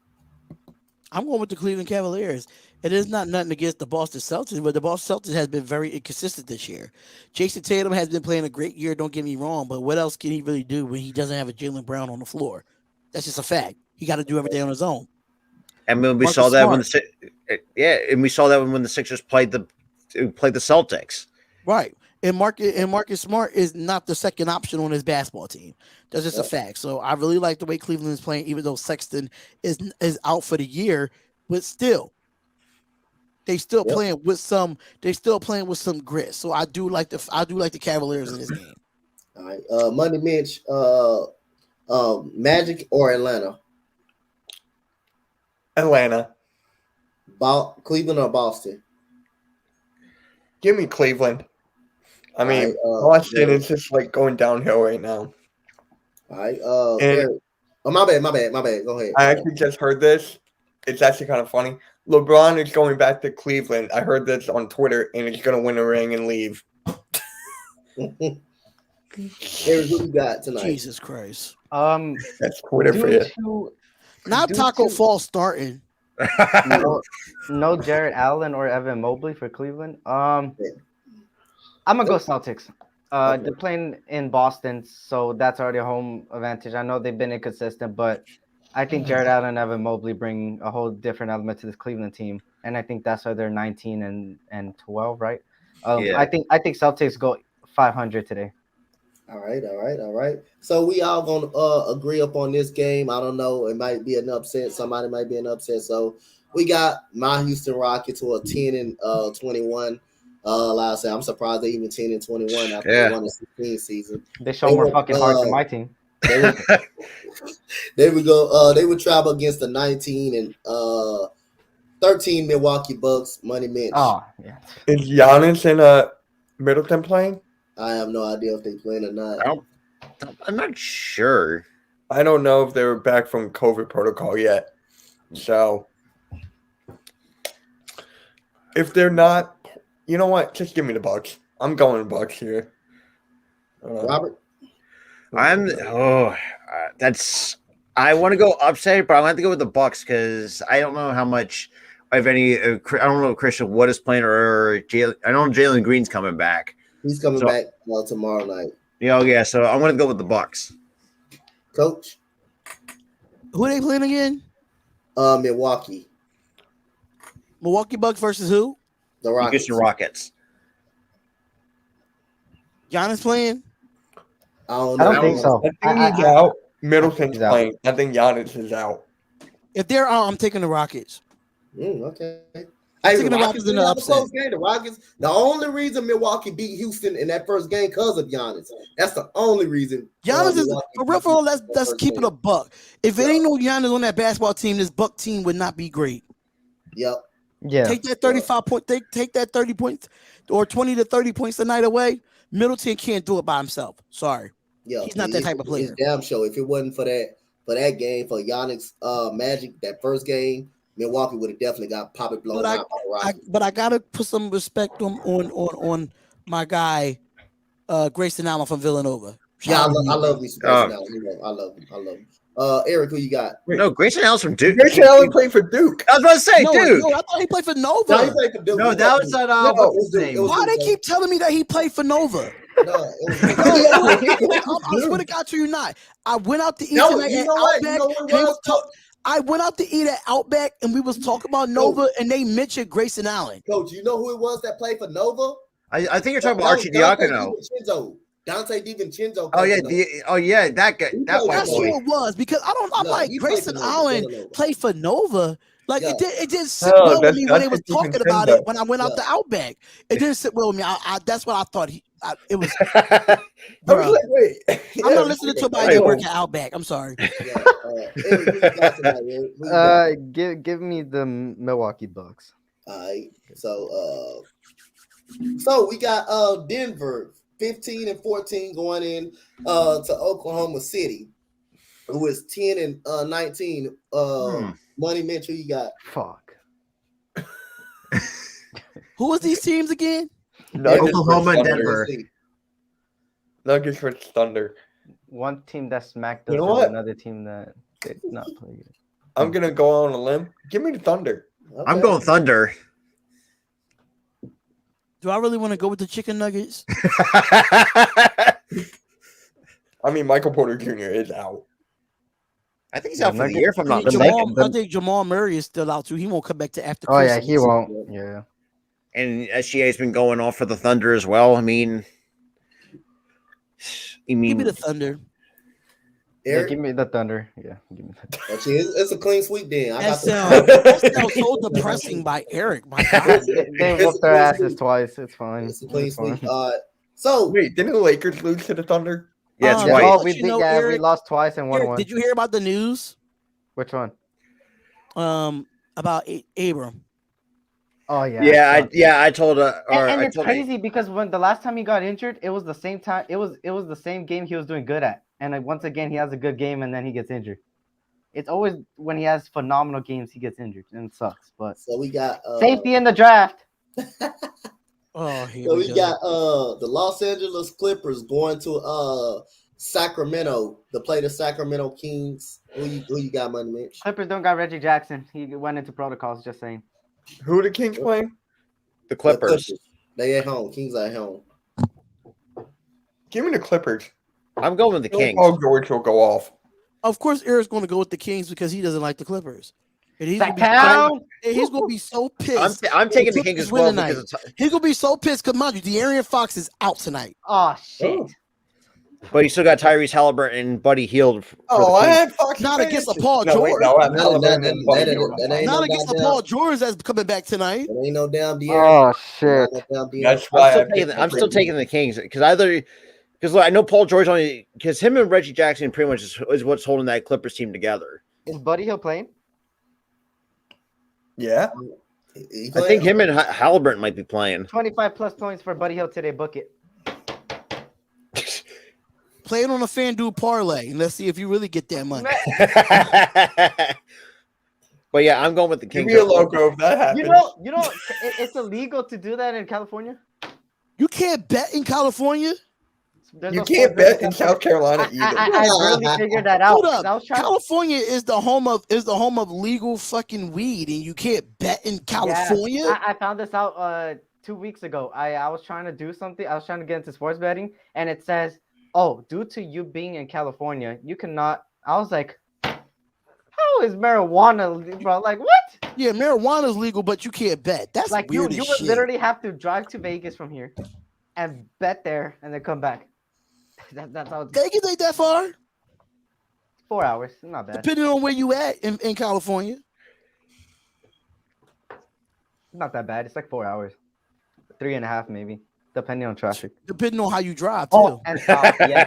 Speaker 5: I'm going with the Cleveland Cavaliers. It is not nothing against the Boston Celtics, but the Boston Celtics has been very inconsistent this year. Jason Tatum has been playing a great year, don't get me wrong, but what else can he really do when he doesn't have a Jaylen Brown on the floor? That's just a fact. He got to do everything on his own.
Speaker 3: And when we saw that when the Sixers played the Celtics.
Speaker 5: Right. And Marcus Smart is not the second option on his basketball team. That's just a fact. So I really like the way Cleveland is playing, even though Sexton is out for the year, but still. They still playing with some grit. So I do like the Cavaliers in this game.
Speaker 1: All right. Money Mitch, Magic or Atlanta?
Speaker 2: Atlanta.
Speaker 1: Cleveland or Boston?
Speaker 2: Give me Cleveland. I mean, Boston is just like going downhill right now.
Speaker 1: All right. My bad. Go ahead.
Speaker 2: I actually just heard this. It's actually kind of funny. LeBron is going back to Cleveland. I heard this on Twitter, and he's going to win a ring and leave.
Speaker 1: Eric, who you got tonight?
Speaker 5: Jesus Christ.
Speaker 2: That's Twitter for you.
Speaker 5: Not Taco Fall starting.
Speaker 4: No Jared Allen or Evan Mobley for Cleveland. I'm gonna go Celtics. They're playing in Boston, so that's already a home advantage. I know they've been inconsistent, but I think Jared Allen and Evan Mobley bring a whole different element to this Cleveland team, and I think that's why they're 19-12, right? I think Celtics go 500 today.
Speaker 1: All right. So we all gonna agree upon this game. I don't know. It might be an upset. Somebody might be an upset. So we got my Houston Rockets who are 10-21. Like I said, I'm surprised they even 10-21 after they won the 16 season.
Speaker 4: They show more fucking heart than my team.
Speaker 1: They would go. They would travel against the 19-13 Milwaukee Bucks. Money Mitch.
Speaker 4: Oh yeah.
Speaker 2: Is Giannis and Middleton playing?
Speaker 1: I have no idea if they playing or not.
Speaker 3: I'm not sure.
Speaker 2: I don't know if they were back from COVID protocol yet. So if they're not, you know what? Just give me the Bucks. I'm going Bucks here.
Speaker 1: Robert?
Speaker 3: I want to go upset, but I want to go with the Bucks because I don't know how much, if any. I don't know if Christian Wood is playing or Jalen. I know Jalen Green's coming back.
Speaker 1: He's coming back tomorrow night.
Speaker 3: Yeah. So I'm going to go with the Bucks.
Speaker 1: Coach,
Speaker 5: who are they playing again?
Speaker 1: Milwaukee.
Speaker 5: Milwaukee Bucks versus who?
Speaker 1: The Rockets.
Speaker 3: Houston Rockets.
Speaker 5: Giannis playing?
Speaker 1: I don't know.
Speaker 4: I don't think so.
Speaker 2: I think he's out. Middleton's
Speaker 4: He's out.
Speaker 2: playing. I think Giannis is out.
Speaker 5: If they're out, I'm taking the Rockets.
Speaker 1: Okay.
Speaker 5: I'm
Speaker 1: Hey,
Speaker 5: taking the Rockets in the
Speaker 1: didn't have a
Speaker 5: upset.
Speaker 1: close game. The Rockets. The only reason Milwaukee beat Houston in that first game because of Giannis. That's the only reason.
Speaker 5: Giannis is
Speaker 1: Milwaukee
Speaker 5: for real.
Speaker 1: beat
Speaker 5: For real,
Speaker 1: Houston in that
Speaker 5: let's
Speaker 1: first
Speaker 5: keep it
Speaker 1: game.
Speaker 5: a buck. If it ain't no Giannis on that basketball team, this Buck team would not be great.
Speaker 1: Yep.
Speaker 4: Yeah.
Speaker 5: Take that 35 point. Take that 30 points or 20 to 30 points a night away. Middleton can't do it by himself. Sorry.
Speaker 1: Yeah.
Speaker 5: He's not that type of player.
Speaker 1: It's damn sure. If it wasn't for that game for Giannis Magic, that first game, Milwaukee would have definitely got Poppy blown out by the Rockets.
Speaker 5: But I gotta put some respect on my guy, Grayson Allen from Villanova.
Speaker 1: Yeah, I love me some Grayson Allen. I love him. Eric, who you got?
Speaker 3: No, Grayson Allen's from Duke.
Speaker 2: Grayson Allen played for Duke.
Speaker 3: I was about to say, dude.
Speaker 5: No, I thought he played for Nova.
Speaker 1: No, he played for Duke.
Speaker 6: No, that was at what's his name?
Speaker 5: Why they keep telling me that he played for Nova?
Speaker 1: No,
Speaker 5: I swear to God to you not. I went out to eat tonight at Outback. I went out to eat at Outback and we was talking about Nova and they mentioned Grayson Allen.
Speaker 1: Coach, you know who it was that played for Nova?
Speaker 3: I think you're talking about Archie Diacono.
Speaker 1: Donte DiVincenzo.
Speaker 3: Oh yeah, that guy.
Speaker 5: That's who it was because I'm like Grayson Allen played for Nova. Like it didn't sit well with me when they was talking about it when I went out to Outback. It didn't sit well with me. That's what I thought it was.
Speaker 2: I was like, wait.
Speaker 5: I'm not listening to anybody that work at Outback. I'm sorry.
Speaker 4: Give me the Milwaukee Bucks.
Speaker 1: All right. So we got Denver 15-14 going in to Oklahoma City, who is 10-19. Money Mitch, who you got?
Speaker 4: Fuck.
Speaker 5: Who was these teams again?
Speaker 6: Oklahoma and Denver.
Speaker 2: Nuggets versus Thunder.
Speaker 4: One team that smacked us,
Speaker 2: You know
Speaker 4: and
Speaker 2: what?
Speaker 4: another team that did not play good.
Speaker 2: I'm gonna go on a limb. Give me the Thunder.
Speaker 1: Okay.
Speaker 3: I'm going Thunder.
Speaker 5: Do I really want to go with the chicken nuggets?
Speaker 2: I mean, Michael Porter Jr. is out.
Speaker 3: I think he's out for the year, if I'm not
Speaker 5: I
Speaker 3: mistaken.
Speaker 5: think Jamal Murray is still out too. He won't come back to after
Speaker 4: Oh yeah,
Speaker 5: Christmas.
Speaker 4: he won't. Yeah.
Speaker 3: And SGA's been going off for the Thunder as well. I mean,
Speaker 5: Give me the Thunder.
Speaker 1: Eric?
Speaker 4: Give me the Thunder. Yeah, give me the Thunder.
Speaker 1: Okay, it's a clean sweep then.
Speaker 5: That sounds so depressing by Eric. My God.
Speaker 4: They whooped their asses twice. It's fine.
Speaker 1: It's a clean
Speaker 4: It's fine.
Speaker 1: sweep. So
Speaker 2: Wait, didn't the Lakers lose to the Thunder?
Speaker 3: yeah, it's
Speaker 5: Yeah.
Speaker 3: white.
Speaker 4: Oh,
Speaker 5: You know,
Speaker 4: we
Speaker 5: Eric-
Speaker 4: lost twice and won
Speaker 5: Eric,
Speaker 4: one.
Speaker 5: did you hear about the news?
Speaker 4: Which one?
Speaker 5: About Abram.
Speaker 4: Oh yeah.
Speaker 3: I told her.
Speaker 4: And it's crazy because when the last time he got injured, it was the same time. It was the same game he was doing good at, and like, once again he has a good game and then he gets injured. It's always when he has phenomenal games he gets injured and it sucks. But
Speaker 1: so we got
Speaker 4: safety in the draft.
Speaker 5: Oh, here
Speaker 1: So
Speaker 5: we
Speaker 1: we
Speaker 5: go.
Speaker 1: got the Los Angeles Clippers going to Sacramento to play the Sacramento Kings. Who you got, Money Mitch?
Speaker 4: Clippers don't got Reggie Jackson. He went into protocols. Just saying.
Speaker 2: Who are the Kings playing?
Speaker 3: The Clippers.
Speaker 1: They at home. Kings are at home.
Speaker 2: Give me the Clippers.
Speaker 3: I'm going with the Kings.
Speaker 2: Paul George will go off.
Speaker 5: Of course, Eric's going to go with the Kings because he doesn't like the Clippers. And he's
Speaker 4: That
Speaker 5: going to be so pissed.
Speaker 3: I'm taking the
Speaker 5: Clippers
Speaker 3: Kings as
Speaker 5: win
Speaker 3: well
Speaker 5: tonight.
Speaker 3: because it's,
Speaker 5: He's going to be so pissed because, mind you, De'Aaron Fox is out tonight.
Speaker 4: Oh shit.
Speaker 2: Oh.
Speaker 3: but you still got Tyrese Halliburton and Buddy Hield.
Speaker 2: Oh, I had Fox.
Speaker 5: Not
Speaker 2: in
Speaker 5: against
Speaker 2: fantasy.
Speaker 5: a Paul
Speaker 2: No, wait,
Speaker 5: George.
Speaker 2: no, I have
Speaker 1: That-
Speaker 2: Halliburton
Speaker 1: that-
Speaker 2: and Buddy
Speaker 1: that-
Speaker 2: Hield.
Speaker 1: that ain't
Speaker 5: Not
Speaker 1: no
Speaker 5: against the
Speaker 1: goddamn-
Speaker 5: Paul George that's coming back tonight.
Speaker 1: There ain't no damn De'Aaron.
Speaker 4: Oh shit.
Speaker 2: That's why
Speaker 3: I'm still taking the Kings because I know Paul George only because him and Reggie Jackson pretty much is what's holding that Clippers team together.
Speaker 4: Is Buddy Hill playing?
Speaker 2: Yeah.
Speaker 1: He
Speaker 3: I think him and Halliburton might be playing.
Speaker 4: 25 plus points for Buddy Hill today. Book it.
Speaker 5: Play it on a FanDuel parlay and let's see if you really get that money.
Speaker 3: But yeah, I'm going with the
Speaker 2: Give
Speaker 3: Kings.
Speaker 2: me a logo if that happens.
Speaker 4: You know, it's illegal to do that in California.
Speaker 5: You can't bet in California.
Speaker 4: There's
Speaker 2: You
Speaker 4: no
Speaker 2: can't
Speaker 4: sports
Speaker 2: bet in South Carolina either.
Speaker 4: I really figured that out.
Speaker 5: Hold
Speaker 4: 'cause I
Speaker 5: up.
Speaker 4: was trying
Speaker 5: California is the home of legal fucking weed, and you can't bet in California.
Speaker 4: I found this out 2 weeks ago. I was trying to do something. I was trying to get into sports betting, and it says, "Oh, due to you being in California, you cannot." I was like, "How is marijuana, bro? Like what?
Speaker 5: Yeah, marijuana's legal, but you can't bet. That's
Speaker 4: Like
Speaker 5: weird
Speaker 4: you
Speaker 5: as
Speaker 4: would
Speaker 5: shit.
Speaker 4: literally have to drive to Vegas from here, and bet there, and then come back." That's how.
Speaker 5: Vegas ain't that far.
Speaker 4: 4 hours. Not bad.
Speaker 5: Depending on where you at in California.
Speaker 4: Not that bad. It's like 4 hours. 3.5 maybe, depending on traffic.
Speaker 5: Depending on how you drive too.
Speaker 4: Oh, and stop, yeah.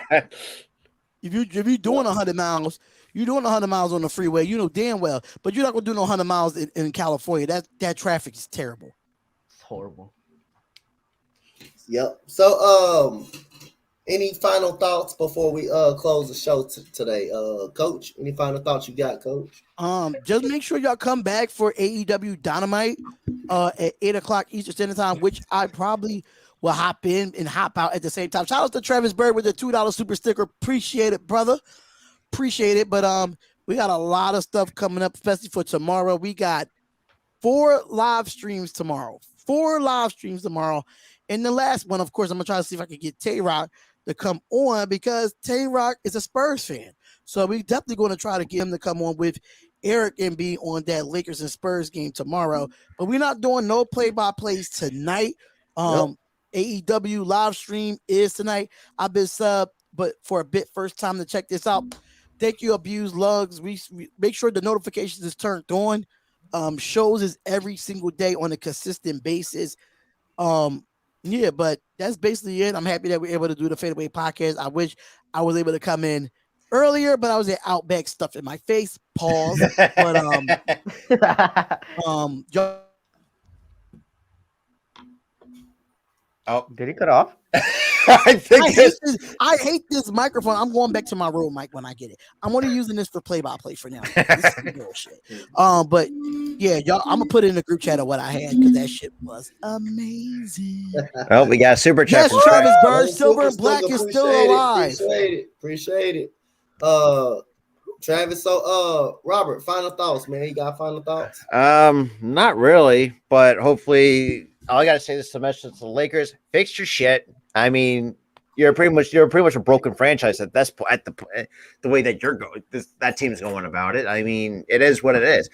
Speaker 5: If you're doing 100 miles, you're doing 100 miles on the freeway, you know damn well. But you're not gonna do no 100 miles in California. That traffic is terrible.
Speaker 4: It's horrible.
Speaker 1: Yep. So, any final thoughts before we close the show today, Coach? Any final thoughts you got, Coach?
Speaker 5: Just make sure y'all come back for AEW Dynamite at 8:00 Eastern Standard Time, which I probably will hop in and hop out at the same time. Shout out to Travis Bird with the $2 super sticker. Appreciate it, brother. Appreciate it. But we got a lot of stuff coming up, especially for tomorrow. We got 4 live streams tomorrow. 4 live streams tomorrow. And the last one, of course, I'm gonna try to see if I can get Tayrock to come on because Tayrock is a Spurs fan. So we definitely going to try to get him to come on with Eric and be on that Lakers and Spurs game tomorrow. But we're not doing no play-by-plays tonight. AEW live stream is tonight. I've been sub, but for a bit, first time to check this out. Thank you, Abuse Lugs. We make sure the notifications is turned on. Shows is every single day on a consistent basis. Yeah, but that's basically it. I'm happy that we're able to do the Fadeaway podcast. I wish I was able to come in earlier, but I was at Outback stuff in my face. Pause. But
Speaker 3: Oh,
Speaker 4: did he cut off?
Speaker 3: I
Speaker 5: hate this microphone. I'm going back to my road mic when I get it. I'm only using this for play-by-play for now. This is bullshit. But yeah, y'all, I'm gonna put it in the group chat of what I had because that shit was amazing.
Speaker 3: Oh, we got a super chat.
Speaker 5: Yes, Travis Bird, Silver and Black is still alive.
Speaker 1: Appreciate it. Travis. So, Robert, final thoughts, man. You got final thoughts?
Speaker 3: Not really, but hopefully, all I gotta say this semester to the Lakers: fix your shit. I mean, you're pretty much a broken franchise at this point. At the way that you're going, that team's going about it. I mean, it is what it is.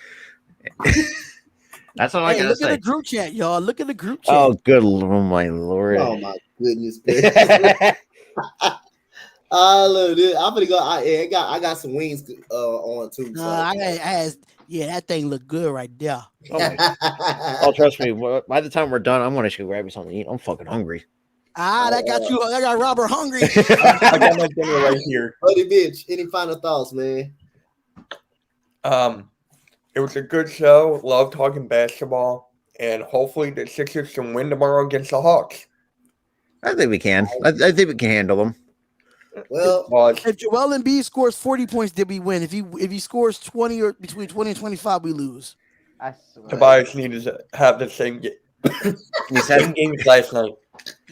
Speaker 3: That's all I gotta say.
Speaker 5: Look at the group chat, y'all. Look at the group chat.
Speaker 3: Oh, good, oh my lord!
Speaker 1: Oh my goodness, man. I love this. I'm gonna go. I got some wings on too. So.
Speaker 5: That thing look good right there.
Speaker 3: Oh, trust me. By the time we're done, I'm gonna go grab me something to eat. I'm fucking hungry.
Speaker 5: That got you. That got Robert hungry.
Speaker 2: I got my dinner right here.
Speaker 1: Buddy, bitch. Any final thoughts, man?
Speaker 2: It was a good show. Love talking basketball, and hopefully the Sixers can win tomorrow against the Hawks.
Speaker 3: I think we can. I think we can handle them.
Speaker 1: Well,
Speaker 5: if Joel Embiid scores 40 points, did we win? If he scores 20 or between 20 and 25, we lose.
Speaker 4: I swear.
Speaker 2: Tobias needed to have the same games last night.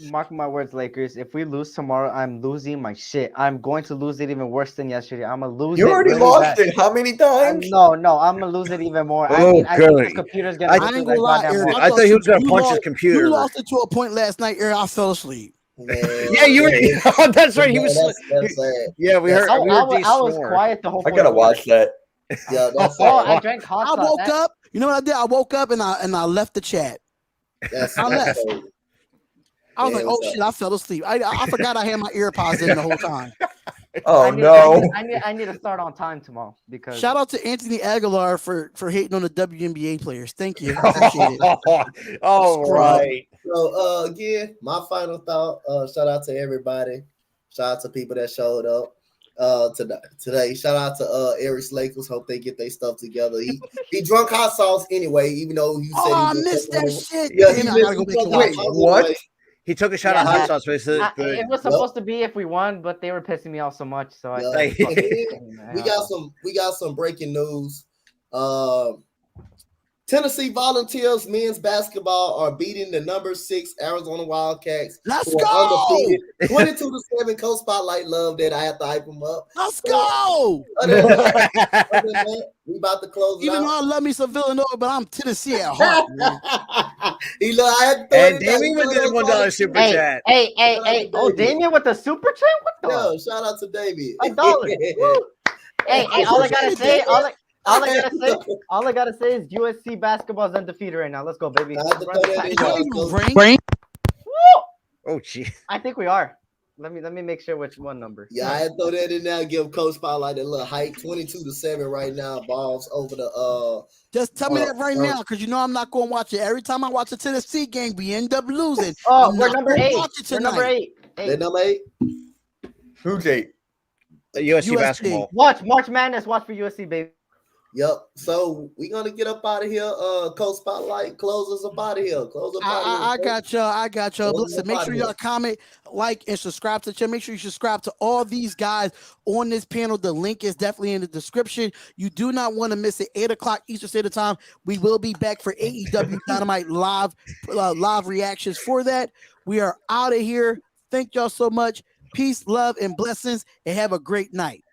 Speaker 4: Mark my words, Lakers. If we lose tomorrow, I'm losing my shit. I'm going to lose it even worse than yesterday. I'm gonna lose it.
Speaker 2: You already lost it. How many times?
Speaker 4: No, I'm gonna lose it even more.
Speaker 3: Oh,
Speaker 4: I think the computer's gonna.
Speaker 5: I ain't gonna lie, Eric.
Speaker 3: I thought he was gonna punch his computer.
Speaker 5: You lost it to a point last night, Eric. I fell asleep.
Speaker 1: man,
Speaker 3: Yeah, you were. Oh, that's right. He was.
Speaker 1: That's sad.
Speaker 3: Yeah, we heard.
Speaker 4: I was
Speaker 3: snore.
Speaker 4: quiet the whole.
Speaker 2: I gotta watch that.
Speaker 1: Yeah, that's
Speaker 4: Oh,
Speaker 1: sad.
Speaker 4: I drank hot sauce.
Speaker 5: I woke up. You know what I did? I woke up and I left the chat.
Speaker 1: That's
Speaker 5: I left.
Speaker 1: sad.
Speaker 5: I was
Speaker 1: Yeah,
Speaker 5: like,
Speaker 1: what's
Speaker 5: oh
Speaker 1: up?
Speaker 5: shit, I fell asleep. I forgot I had my ear pods in the whole time.
Speaker 2: Oh no!
Speaker 4: I need to start on time tomorrow because.
Speaker 5: Shout out to Anthony Aguilar for hating on the WNBA players. Thank you. Appreciate it.
Speaker 3: All right.
Speaker 1: So again, my final thought. Shout out to everybody. Shout out to people that showed up today. Shout out to Eric's Lakers. Hope they get their stuff together. He drunk hot sauce anyway, even though you said
Speaker 5: Oh, I
Speaker 1: he
Speaker 5: missed that shit.
Speaker 1: Yeah,
Speaker 5: Damn, I gotta go back to
Speaker 2: Wait,
Speaker 5: watch it.
Speaker 2: what?
Speaker 3: He took a shot of hot sauce, but he said,
Speaker 4: It was supposed to be if we won, but they were pissing me off so much. So I
Speaker 1: Yeah.
Speaker 4: said, fuck it.
Speaker 1: we got some breaking news. Tennessee Volunteers men's basketball are beating the number 6 Arizona Wildcats.
Speaker 5: Let's
Speaker 1: who are
Speaker 5: go.
Speaker 1: undefeated. 22-7. Coach Spotlight love that. I have to hype them up.
Speaker 5: Let's go.
Speaker 1: Other than that, we about to close it
Speaker 5: Even though
Speaker 1: out.
Speaker 5: I love me some Villanova, but I'm Tennessee at heart. Man.
Speaker 1: I had to throw
Speaker 3: and
Speaker 1: it back.
Speaker 3: Damien did a $1 super
Speaker 4: Hey,
Speaker 3: chat.
Speaker 4: hey! Oh, Damien with the super chat? What the?
Speaker 1: Yo, shout out to David.
Speaker 4: $1. Woo. Hey, all I gotta say, all I gotta say is USC basketball is undefeated right now. Let's go, baby.
Speaker 1: I had to throw that in
Speaker 5: Don't
Speaker 1: there.
Speaker 5: even ring.
Speaker 3: Oh, gee.
Speaker 4: I think we are. Let me make sure which one number.
Speaker 1: Yeah, I had to throw that in there. Give Coach Spotlight a little height. 22-7 right now. Balls over the
Speaker 5: Just tell me that right now, because you know I'm not going to watch it. Every time I watch a Tennessee game, we end up losing.
Speaker 4: Oh,
Speaker 5: I'm
Speaker 4: we're
Speaker 5: not
Speaker 4: number
Speaker 5: gonna
Speaker 4: 8.
Speaker 5: watch it
Speaker 4: We're number
Speaker 5: tonight.
Speaker 4: 8.
Speaker 1: They number 8.
Speaker 2: Who's 8?
Speaker 3: USC
Speaker 5: USC.
Speaker 3: basketball.
Speaker 4: Watch March Madness. Watch for USC, baby.
Speaker 1: Yep. So we're gonna get up out of here. Coach Spotlight, close us up out of here. Close up out of here.
Speaker 5: I got y'all. I got y'all.
Speaker 1: Close
Speaker 5: Listen,
Speaker 1: up
Speaker 5: make
Speaker 1: outta
Speaker 5: sure
Speaker 1: here.
Speaker 5: y'all comment, like, and subscribe to the channel. Make sure you subscribe to all these guys on this panel. The link is definitely in the description. You do not want to miss it. 8 o'clock Eastern Standard Time. We will be back for AEW Dynamite live reactions for that. We are out of here. Thank y'all so much. Peace, love, and blessings, and have a great night.